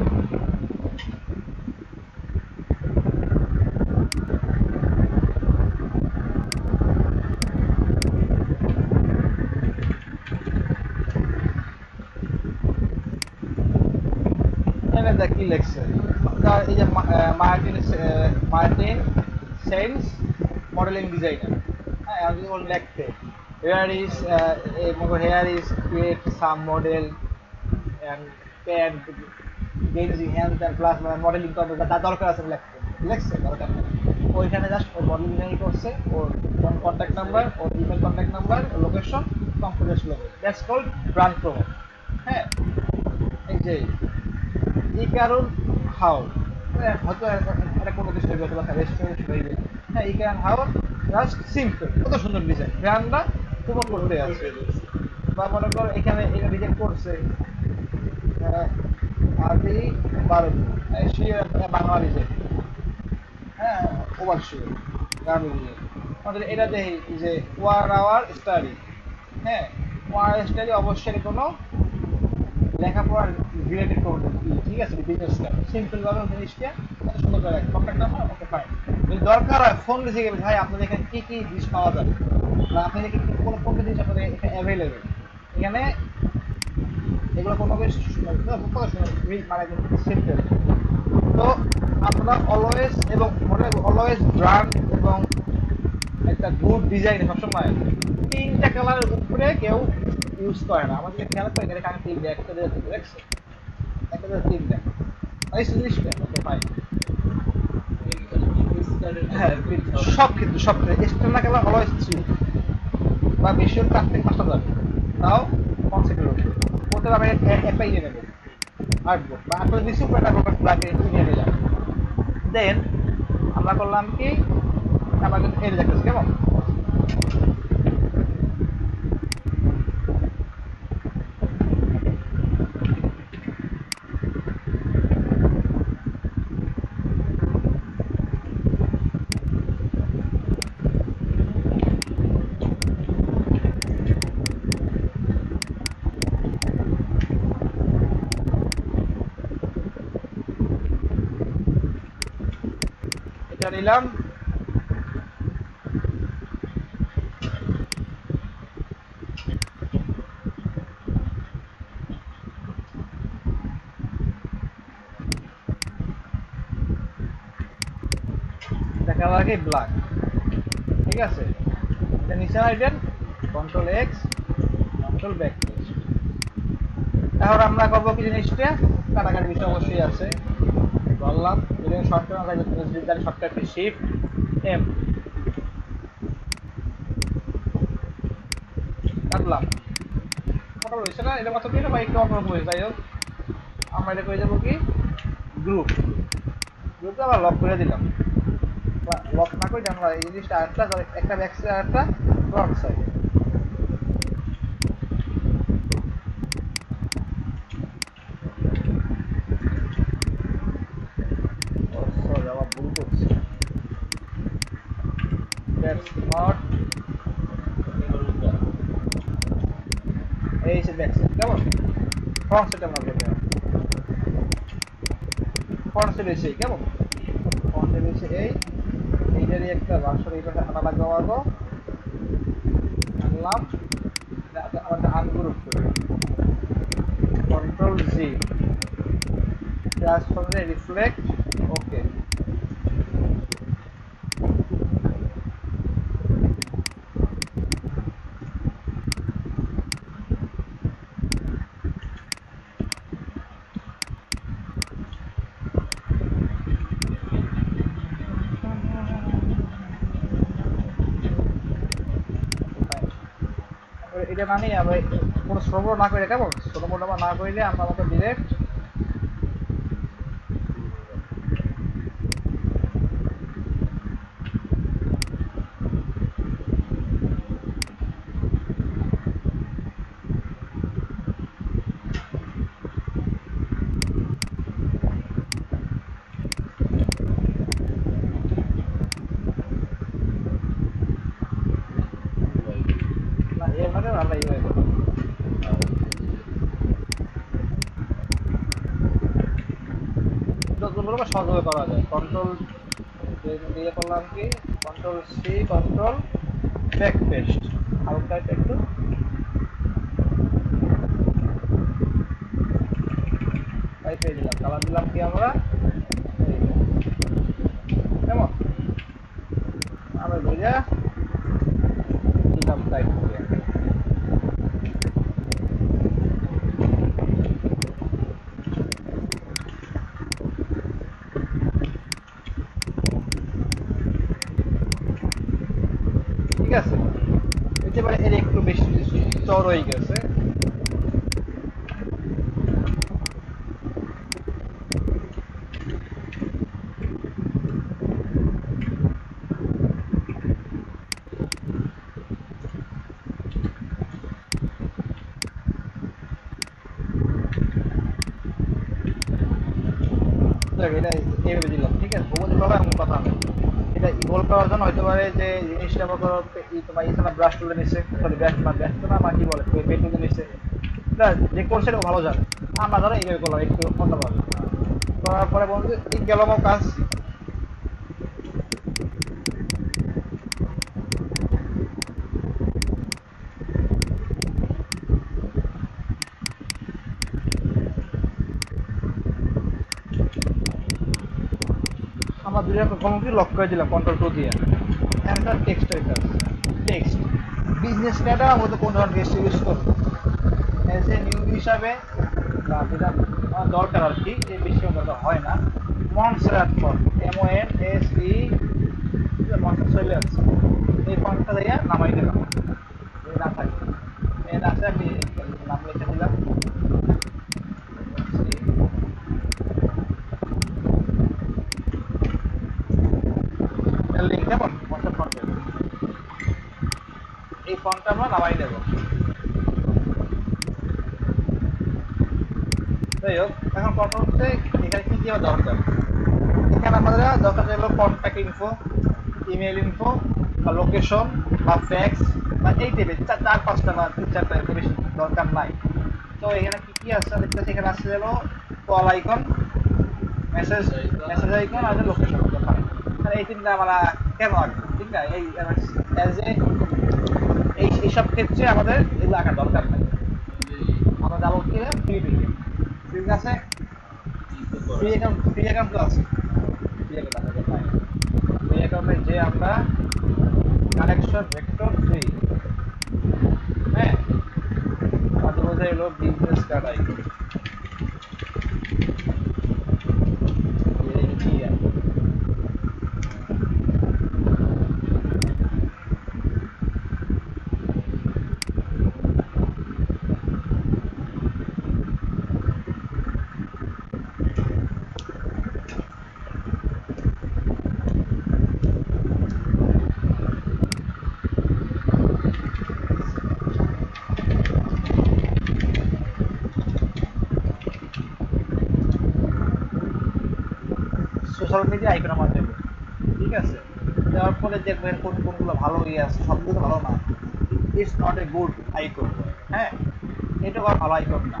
এখানে দেখ কি লেখছে, এই যে মার্টিন সেন্স মডেলিং ডিজাইনার, হ্যাঁ যদি ওর লেখতে here is create some model and pant গেঞ্জি হ্যান্ড অ্যান্ড প্লাস মডেলিং করবে তার দরকার আছে লেখতে, লেখছে দরকার নেই। ওইখানে জাস্ট ওর মডেলিং করছে, ওর কন্ট্যাক্ট নাম্বার, ওর email contact number, location, computer logo, that's called brand promote. হ্যাঁ, এই যে এই কারণ হাউল হয়তো এটা কোনো কিছু হইবে অথবা রেস্টুরেন্ট হইবে, হ্যাঁ এই কারণ হাউল জাস্ট সিম্পল, কত সুন্দর ডিজাইন, ব্র্যান্ডটা প্রমোট করতে আছে। বা মনে করো এখানে এটা ডিজাইন করছে আদি বারো বাংলা ডিজাইন, হ্যাঁ ওভারশিট গার্মেন্ট নিয়ে আমাদের এটা দেখি যে 1 hour স্টাডি। হ্যাঁ 1 hour স্টাডি অবশ্যই কোনো লেখাপড়ার রিলেটেড করবে ঠিক আছে বিজনেসটা সিম্পল ভাবে জিনিসটা কত সুন্দর করে রাখি কন্ট্যাক্ট নাম্বার ওকে ফাইন যদি দরকার হয় ফোন রিসিভ করবে ভাই আপনাদের এখানে কি কি জিনিস পাওয়া যাবে বা আপনাদের কোন কোন জিনিস আপনাদের এখানে অ্যাভেলেবেল এখানে এগুলো কোনো বেশ মানে সিম্পল। তো আপনারা অলওয়েজ এবং মনে অলওয়েজ ব্র্যান্ড এবং একটা গুড ডিজাইন সবসময় 3টা কালারের উপরে কেউ ইউজ করে না। আমাদের খেয়াল করে এখানে কানে 3 একটা দেখছে একটা 3টা এই জিনিসটা ওকে ফাইন। হ্যাঁ সব কিন্তু সব এক্সটার্নাল কালার অলওয়েজ 3 বা বেশি হলে 4 থেকে 5টা যাবে তাও কনসেপ্টের উপরে ওটা আমি একটা নিয়ে নেব আর্টবোর্ড বা আপনাদের বেশি উপরে একটা ব্ল্যাকে নিয়ে নিলাম। দেন আমরা করলাম কি আমরা কিন্তু এই দেখতেছি কেমন এটা নিলাম। দেখা লাগে ব্ল্যাক ঠিক আছে। এটা নিচে আইটেন কন্ট্রোল এক্স কন্ট্রোল ব্যাক এখন আমরা করবো কি জিনিসটা কাটাকাটি বিষয় অবশ্যই আছে বললাম যদি শর্টকাট শর্টকাট শিফট এম কাটলাম মোটা হয়েছে না এটা মতো কি বা একটু অন্যরকম হয়েছে যাই হোক আমরা এটা করে যাবো কি গ্রুপ গ্রুপটা আবার লক করে দিলাম লক না করে আমরা এই জিনিসটা আরেকটা একটা ব্যাক সাইড আরেকটা ফ্রন্ট সাইড সরি আবার ভুল করছি দ্যাটস নট এই সে ব্যাক সাইড কেমন ফ্রন্ট সাইড আমরা করব ফ্রন্ট সাইড এসে কেমন ফ্রন্ট সাইড এসে এইটারই একটা বাক্সর এই পাশে আনা লাগবে আমাকে আনলাম আমাদের আনগ্রুপ করে কন্ট্রোল জি ট্রান্সফর্মে রিফ্লেক্ট ওকে এটা না নিয়ে আমরা কোনো শ্রম না করে কেমন শ্রম না করলে আমরা আমাদের ডিরেক্ট না এভাবে আমরা এইভাবে করবো সহজভাবে করা যায় কন্ট্রোল দিয়ে করলাম কি control C control back paste হালকা একটু টাইপ দিলাম কালার দিলাম কি আমরা কেমন আমরা বুঝা দিলাম টাইপ দিয়ে ঠিক আছে এতে মানে এর একটু বেশি চড় হয়ে গেছে এটা এইভাবে দিলাম ঠিক আছে, ভূপতি করা এমন কথা নেই। এটা ইভলভ করার জন্য হতে পারে যে জিনিসটা মনে করো তোমার ইথানা ব্রাশ তুলে নিচ্ছে, সরি ব্রাশ তো না, আমার কি বলে পেন তুলে নিচ্ছে, যে করছে এটা ভালো জানে। আমরা ধরো এইভাবে করলাম একটু অন্যভাবে করার পরে বন্ধু ঠিক গেল আমার কাজ। আমরা দুই রকম কলমকে লক করে দিলাম কন্ট্রোল 2 দিয়ে। একটা টেক্সটের কাজ, টেক্সট বিজনেস কার্ডে আমরা কোন ধরনের টেক্সট ইউজ করব এজ এ নিউ হিসাবে, বা যেটা আমার দরকার আর কি, যে বেশি দরকার হয় না। মনসেরাট ফন্ট, MONSE, মনসেরাট চলে আসছে, এই ফন্টটা দিয়ে নামাই দিলাম, যদি না থাকে এর আছে আমি নাম লিখে দিলাম। লিখে মনসেরাট ফন্ট, এই ফন্টটা আমরা নামাই দেবো। যাই হোক, এখন কথা হচ্ছে এখানে কি দেওয়া দরকার। এখানে আমাদের দরকার হলো কন্ট্যাক্ট ইনফো, ইমেল ইনফো, বা লোকেশন, বা ফ্যাক্স, বা এই টাইপের 4-5টা বা 3-4টা, এর বেশি দরকার নাই। তো এখানে কি কি আছে দেখতেছি, এখানে আছে হলো কল আইকন, মেসেজ আইকন আর লোকেশন। আর এই তিনটা আমরা কেন রাখবো, ঠিক না? এই অ্যাজ এ এইসব ক্ষেত্রে আমাদের এগুলো রাখার দরকার নাই। আমরা যাবো কি ফ্রি দিকে, ঠিক আছে? ফ্রি অ্যাকাউন্ট তো আছে, ফ্রি অ্যাকাউন্টে যে আমরা কানেকশন ভেক্টর ফ্রি, হ্যাঁ, আমাদের বোঝা এলো business card icon. Social media icon আমার দেবে, ঠিক আছে? দেওয়ার পরে দেখবেন কোনগুলো ভালো ইয়ে আছে, সবগুলো ভালো না, it's not a good icon, হ্যাঁ, এটা আর ভালো আইকন না,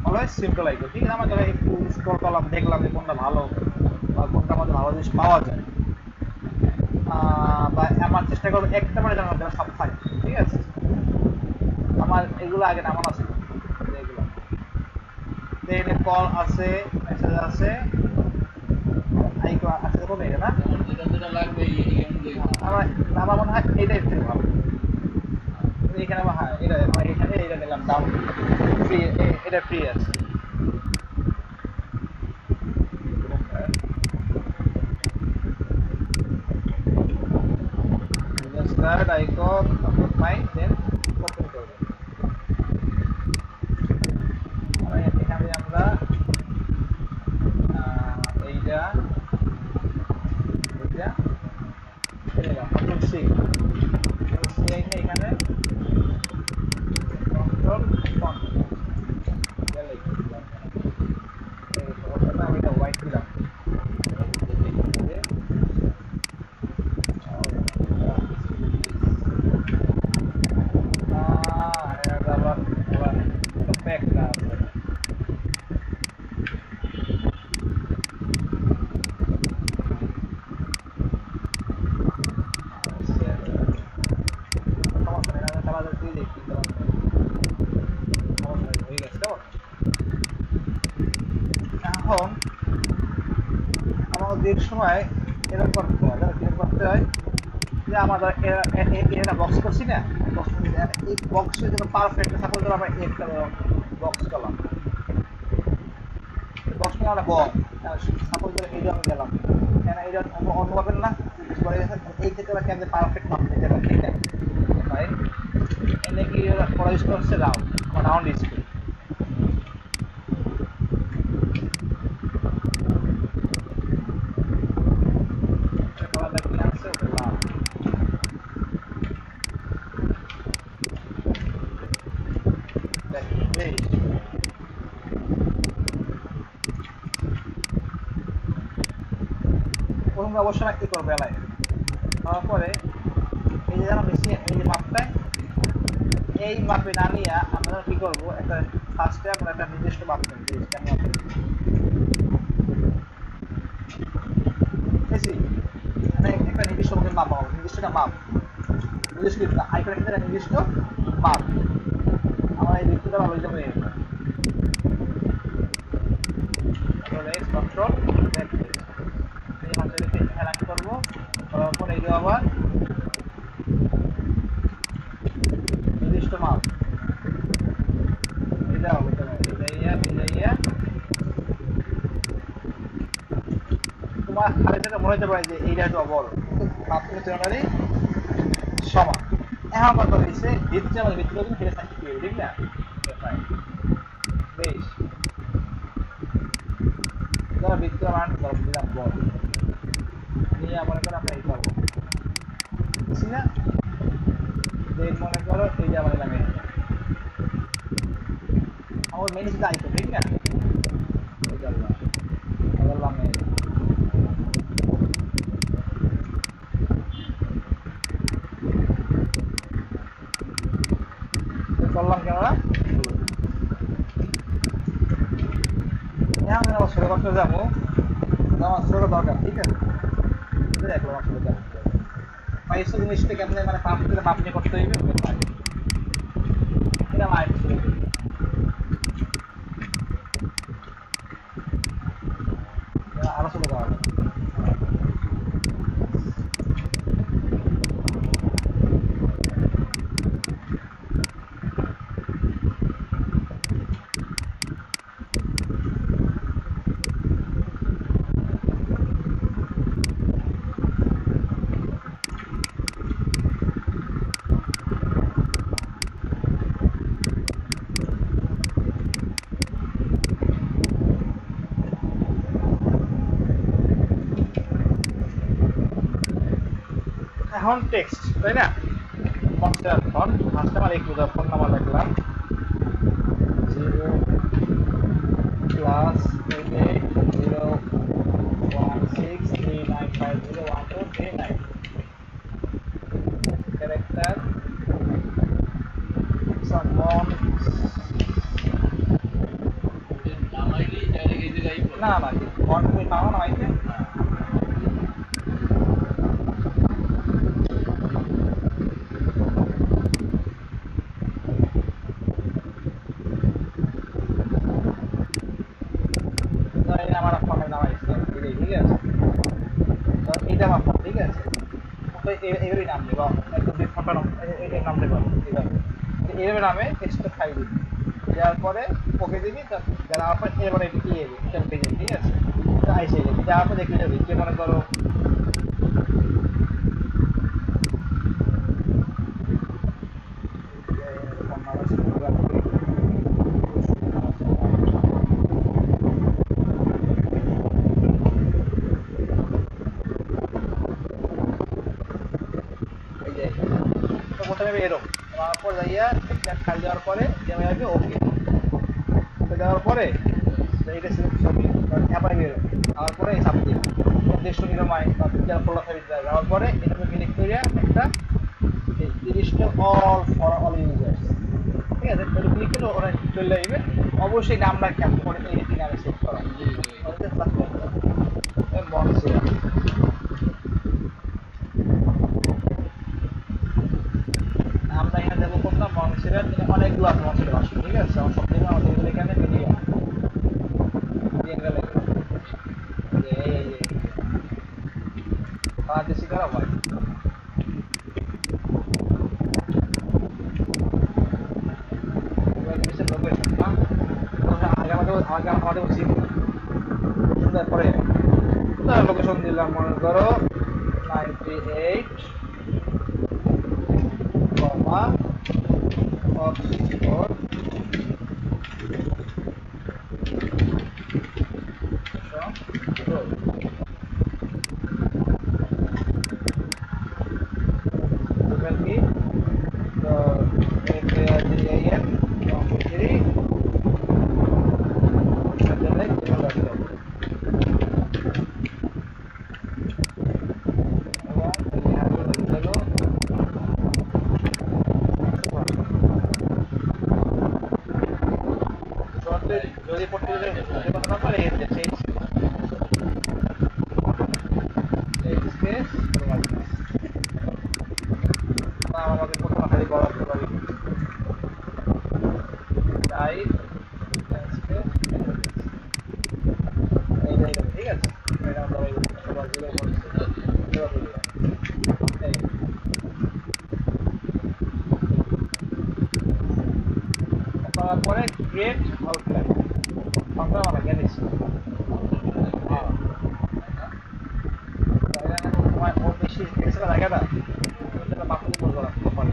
অলওয়েজ সিম্পল আইকন, ঠিক আছে? আমরা যারা একটু স্ক্রল করলাম, দেখলাম যে কোনটা ভালো বা কোনটার মধ্যে ভালো জিনিস পাওয়া যায়, বা আমার চেষ্টা করবো একটা মানে জানার জন্য সব থাকে, ঠিক আছে? আমার এগুলো আগে নামানো আছে, এগুলো কল আছে, মেসেজ আছে, আইকন আছে, দেখো এটা না, আমার মনে হয় এটাই একটু ভালো। এখানে হ্যাঁ, এটা এখানে এটা নিলাম ডাউন ফ্রি, এটা ফ্রি আছে। Card icon fine, then open করব। এখানে আমরা এইটা এটা কন্ট্রোল সি, এখানে কন্ট্রোল ফন্ট, আমি এটা হোয়াইট দিলাম। এখন আমাদের সময় এরকম করতে হয় যে আমাদের এটা বক্স করছি না, এই বক্সের জন্য পারফেক্ট, সাপোজ ধরো আমরা একটা বক্স করলাম, বক্স করে আমরা কম, সাপোজ ধরো এইটা আমি গেলাম, কেন এইটা অন্য পাবেন না, এই ক্ষেত্রে আমরা কেমন পারফেক্ট মাপ দিতে পারি, ঠিক আছে? এনে কি করা ইউজ করছে রাউন্ড ডিসপ্লে, আমরা অবশ্যই কি করবো এলাই তারপরে এই যে আমরা বেশি এই যে মাপটা এই মাপে না নিয়ে আমরা কি করবো একটা ফার্স্টে আমরা একটা নির্দিষ্ট মাপ নেব মানে একটা নির্দিষ্ট মাপ পাবো নির্দিষ্ট মাপ নির্দিষ্ট আইকনের ক্ষেত্রে নির্দিষ্ট মাপ আমরা এই বৃত্তটা ভালো হিসাবে নিয়ে নেব কন্ট্রোল এই মাপটাকে অ্যালাইন করবো করার পর এই যে আবার নির্দিষ্ট মাপ এটা হবে মিলাইয়া তোমার খালি থেকে মনে হতে পারে যে এইটা একটু বড় মাপ কিন্তু তুলনায় সমান এখন কথা হয়েছে ভিত্তি আমাদের ভিত্তি করবেন সেটা সাইড কি ঠিক না বেশ ধরো ভিত্তি মান ধরো দিলাম বল নিয়ে মনে করো আমরা এই করবো বুঝছি না দেন মনে করো এই যে আমাদের নামে আমার মেন সেটা আইকন ঠিক না করলাম ক্যামেরা এখন আমরা শুরু করতে যাবো আমার শুরু দরকার ঠিক আছে দেখলাম আসলে পাইছো জিনিসটা কেমন মানে পাপ করে মাপ নিয়ে করতে হইবে এটা মাইক শুরু করি আরো শুরু করা যাবে এখন টেক্সট তাই না মনস্টার ফোন কাস্টমার এক ইউজার ফোন নাম্বার লিখলাম 0+880163950123 ক্যারেক্টার সামন নামাইলি ডাইরেক্ট এই জায়গায় না ফোন তুমি পাও না আইতে আমার ফোনের নাম আছে ঠিক আছে তো এটা আমার ফোন ঠিক আছে তো এইভাবেই নাম দেবো একদম ফোনটা এই নাম দেবো এইভাবে নামে টেক্সটটা খাই দিবি দেওয়ার পরে ওকে দিবি দেওয়ার পর এবারে দিয়ে দিবি পেজে ঠিক আছে আইসে যাবি যাওয়ার পর দেখে যাবি যে মনে করো এরকম তারপর যাইয়া খালি দেওয়ার পরে যাবে ওকে দেওয়ার পরে এটা ছবি অ্যাপাই বেরো দেওয়ার পরে এই সাবজেক্ট উদ্দেশ্য নিরাময় বা পিকচার ফলো দেওয়ার পরে এটাকে ক্লিক করে একটা তিরিশটা অল ফর অল ইউজার্স ঠিক আছে এটা ক্লিক করে ওরা চলে যাবে অবশ্যই নামটা ক্যাপ করে এই নামে সেভ করা মনসিরা আমরা এখানে দেবো কোনটা মনসিরার অনেকগুলো আছে মনসিরার আসে ঠিক আছে আমার সব থেকে আমাদের এখানে ভিডিও বাংলাদেশি করা হয় পরে লোকেশন দিলাম মনে করো 98 Oxford তারপরে এই যে চেঞ্জ স্পেস আমাদের প্রথম খালি বড় করতে পারি টাইপ স্পেস এইটা ঠিক আছে এটা আমরা সবার জুড়ে করছি তারপরে ক্রিয়েট আউটলাইন আমরা আমরা জানিস বেশি এক্সট্রা লাগে না বাকি বলবো পারি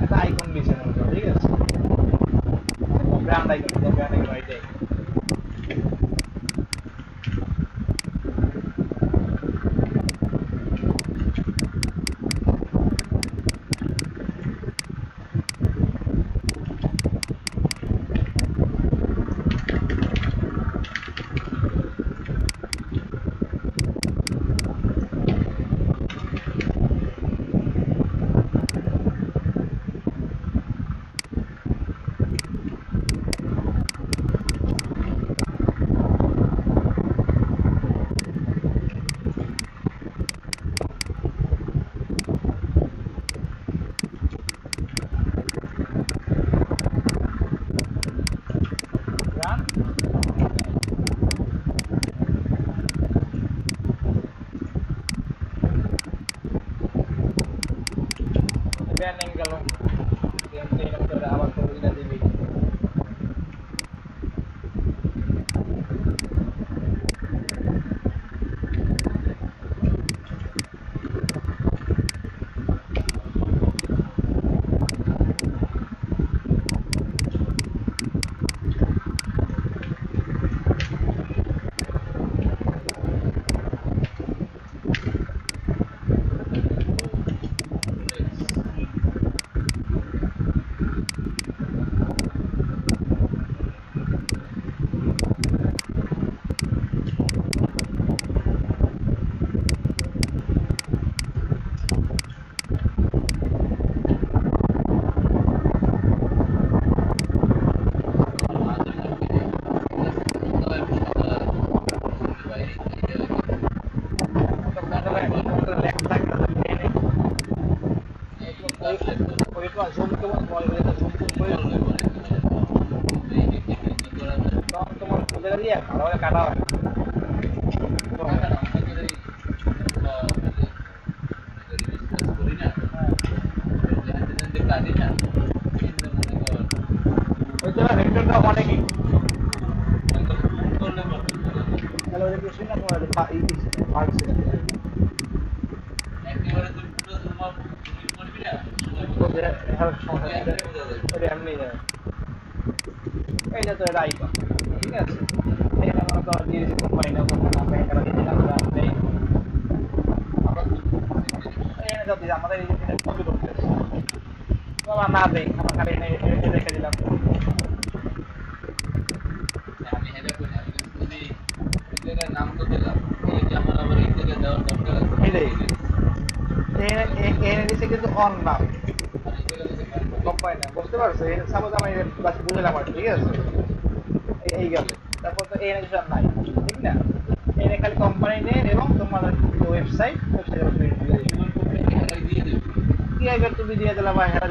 একটা আইকন দিয়েছে ঠিক আছে ব্র্যান্ড আইকন রাইটে ব্যান্ডিং গেল আবার করে দিবি কাটা হয় অনেকই এমনি এইটা তো এটা আইকন ঠিক আছে এখানে আমরা তো দিয়ে দিচ্ছি কোম্পানি না আমরা এখানে দিয়ে দিলাম এখানে তো দিলাম আমাদের এই কপি করতেছে তো আমরা না দেই আমরা খালি রেখে দিলাম আমি এটা করি আমি যদি নাম তো দিলাম এই যে আমার আবার এই জায়গায় দেওয়ার দরকার আছে। এটাই। এনে দিছে কিন্তু অন না, আর এই জায়গায় যদি কোম্পানি না, বুঝতে পারছো? সাপোজ আমি বাস বুঝলাম আর ঠিক আছে, এই গেল, তারপর তো এনে কিছু আর নাই, ঠিক না? এনে খালি কোম্পানি নেম এবং তোমার ওয়েবসাইট, ওয়েবসাইট কিউআর কোডটা কি হারাই দিয়ে দেবে? কি আগে তুমি দিয়ে দিলাম বা হেরা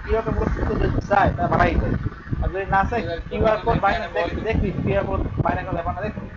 কিউআর কোড যদি চায় তা বাড়াই দেয়, আর যদি না চাই কিউআর কোড বাইরে দেখবি, কিউআর কোড বাইরে কোনো ব্যাপার না, দেখবি।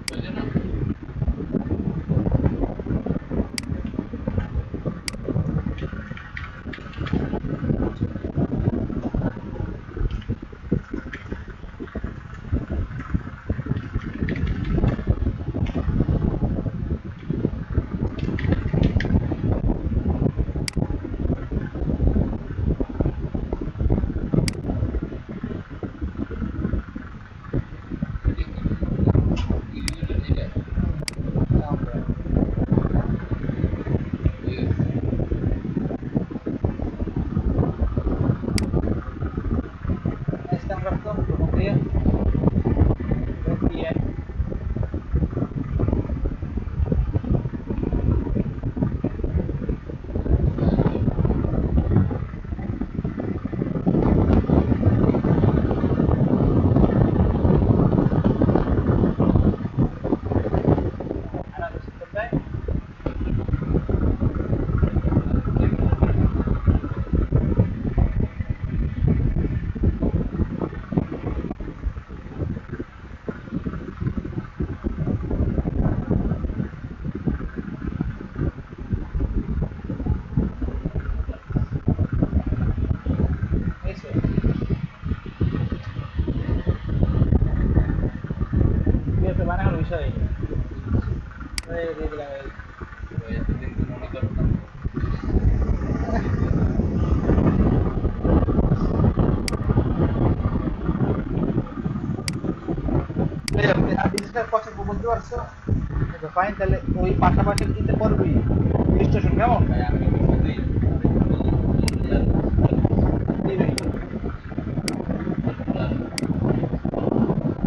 বুঝলে না? ইউজার এটা ঠিক আছে। স্ক্যান করতো দিয়ে দিয়ে অ্যানালিসিস করতে এসে দিয়ে বানানোর বিষয় দিয়ে দিলাম ওই এতদিন তো মনে করতাম ডিজিটাল প্রসেস বুঝতে পারছো? ফাইন, তাহলে ওই পাশাপাশি দিতে পারবি রেজিস্ট্রেশন কেমন ভাই আমি কিছু দিই দিবি,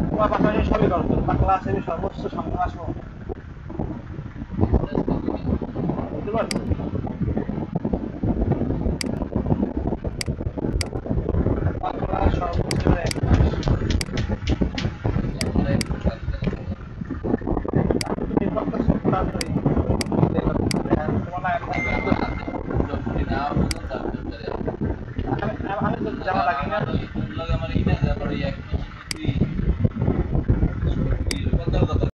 তোমার পাশাপাশি সবই করতো বা ক্লাসে সর্বোচ্চ সামনে আসো, বুঝতে পারছো? তোমার ক্লাস সর্বোচ্চ এক মাস, তুমি করতেছো তাড়াতাড়ি তোমার না আমার হাতে পুরোপুরি না পর্যন্ত আমি আমি তো জামা লাগি না, আমার এই লাগে আমার এইটা তারপরে এক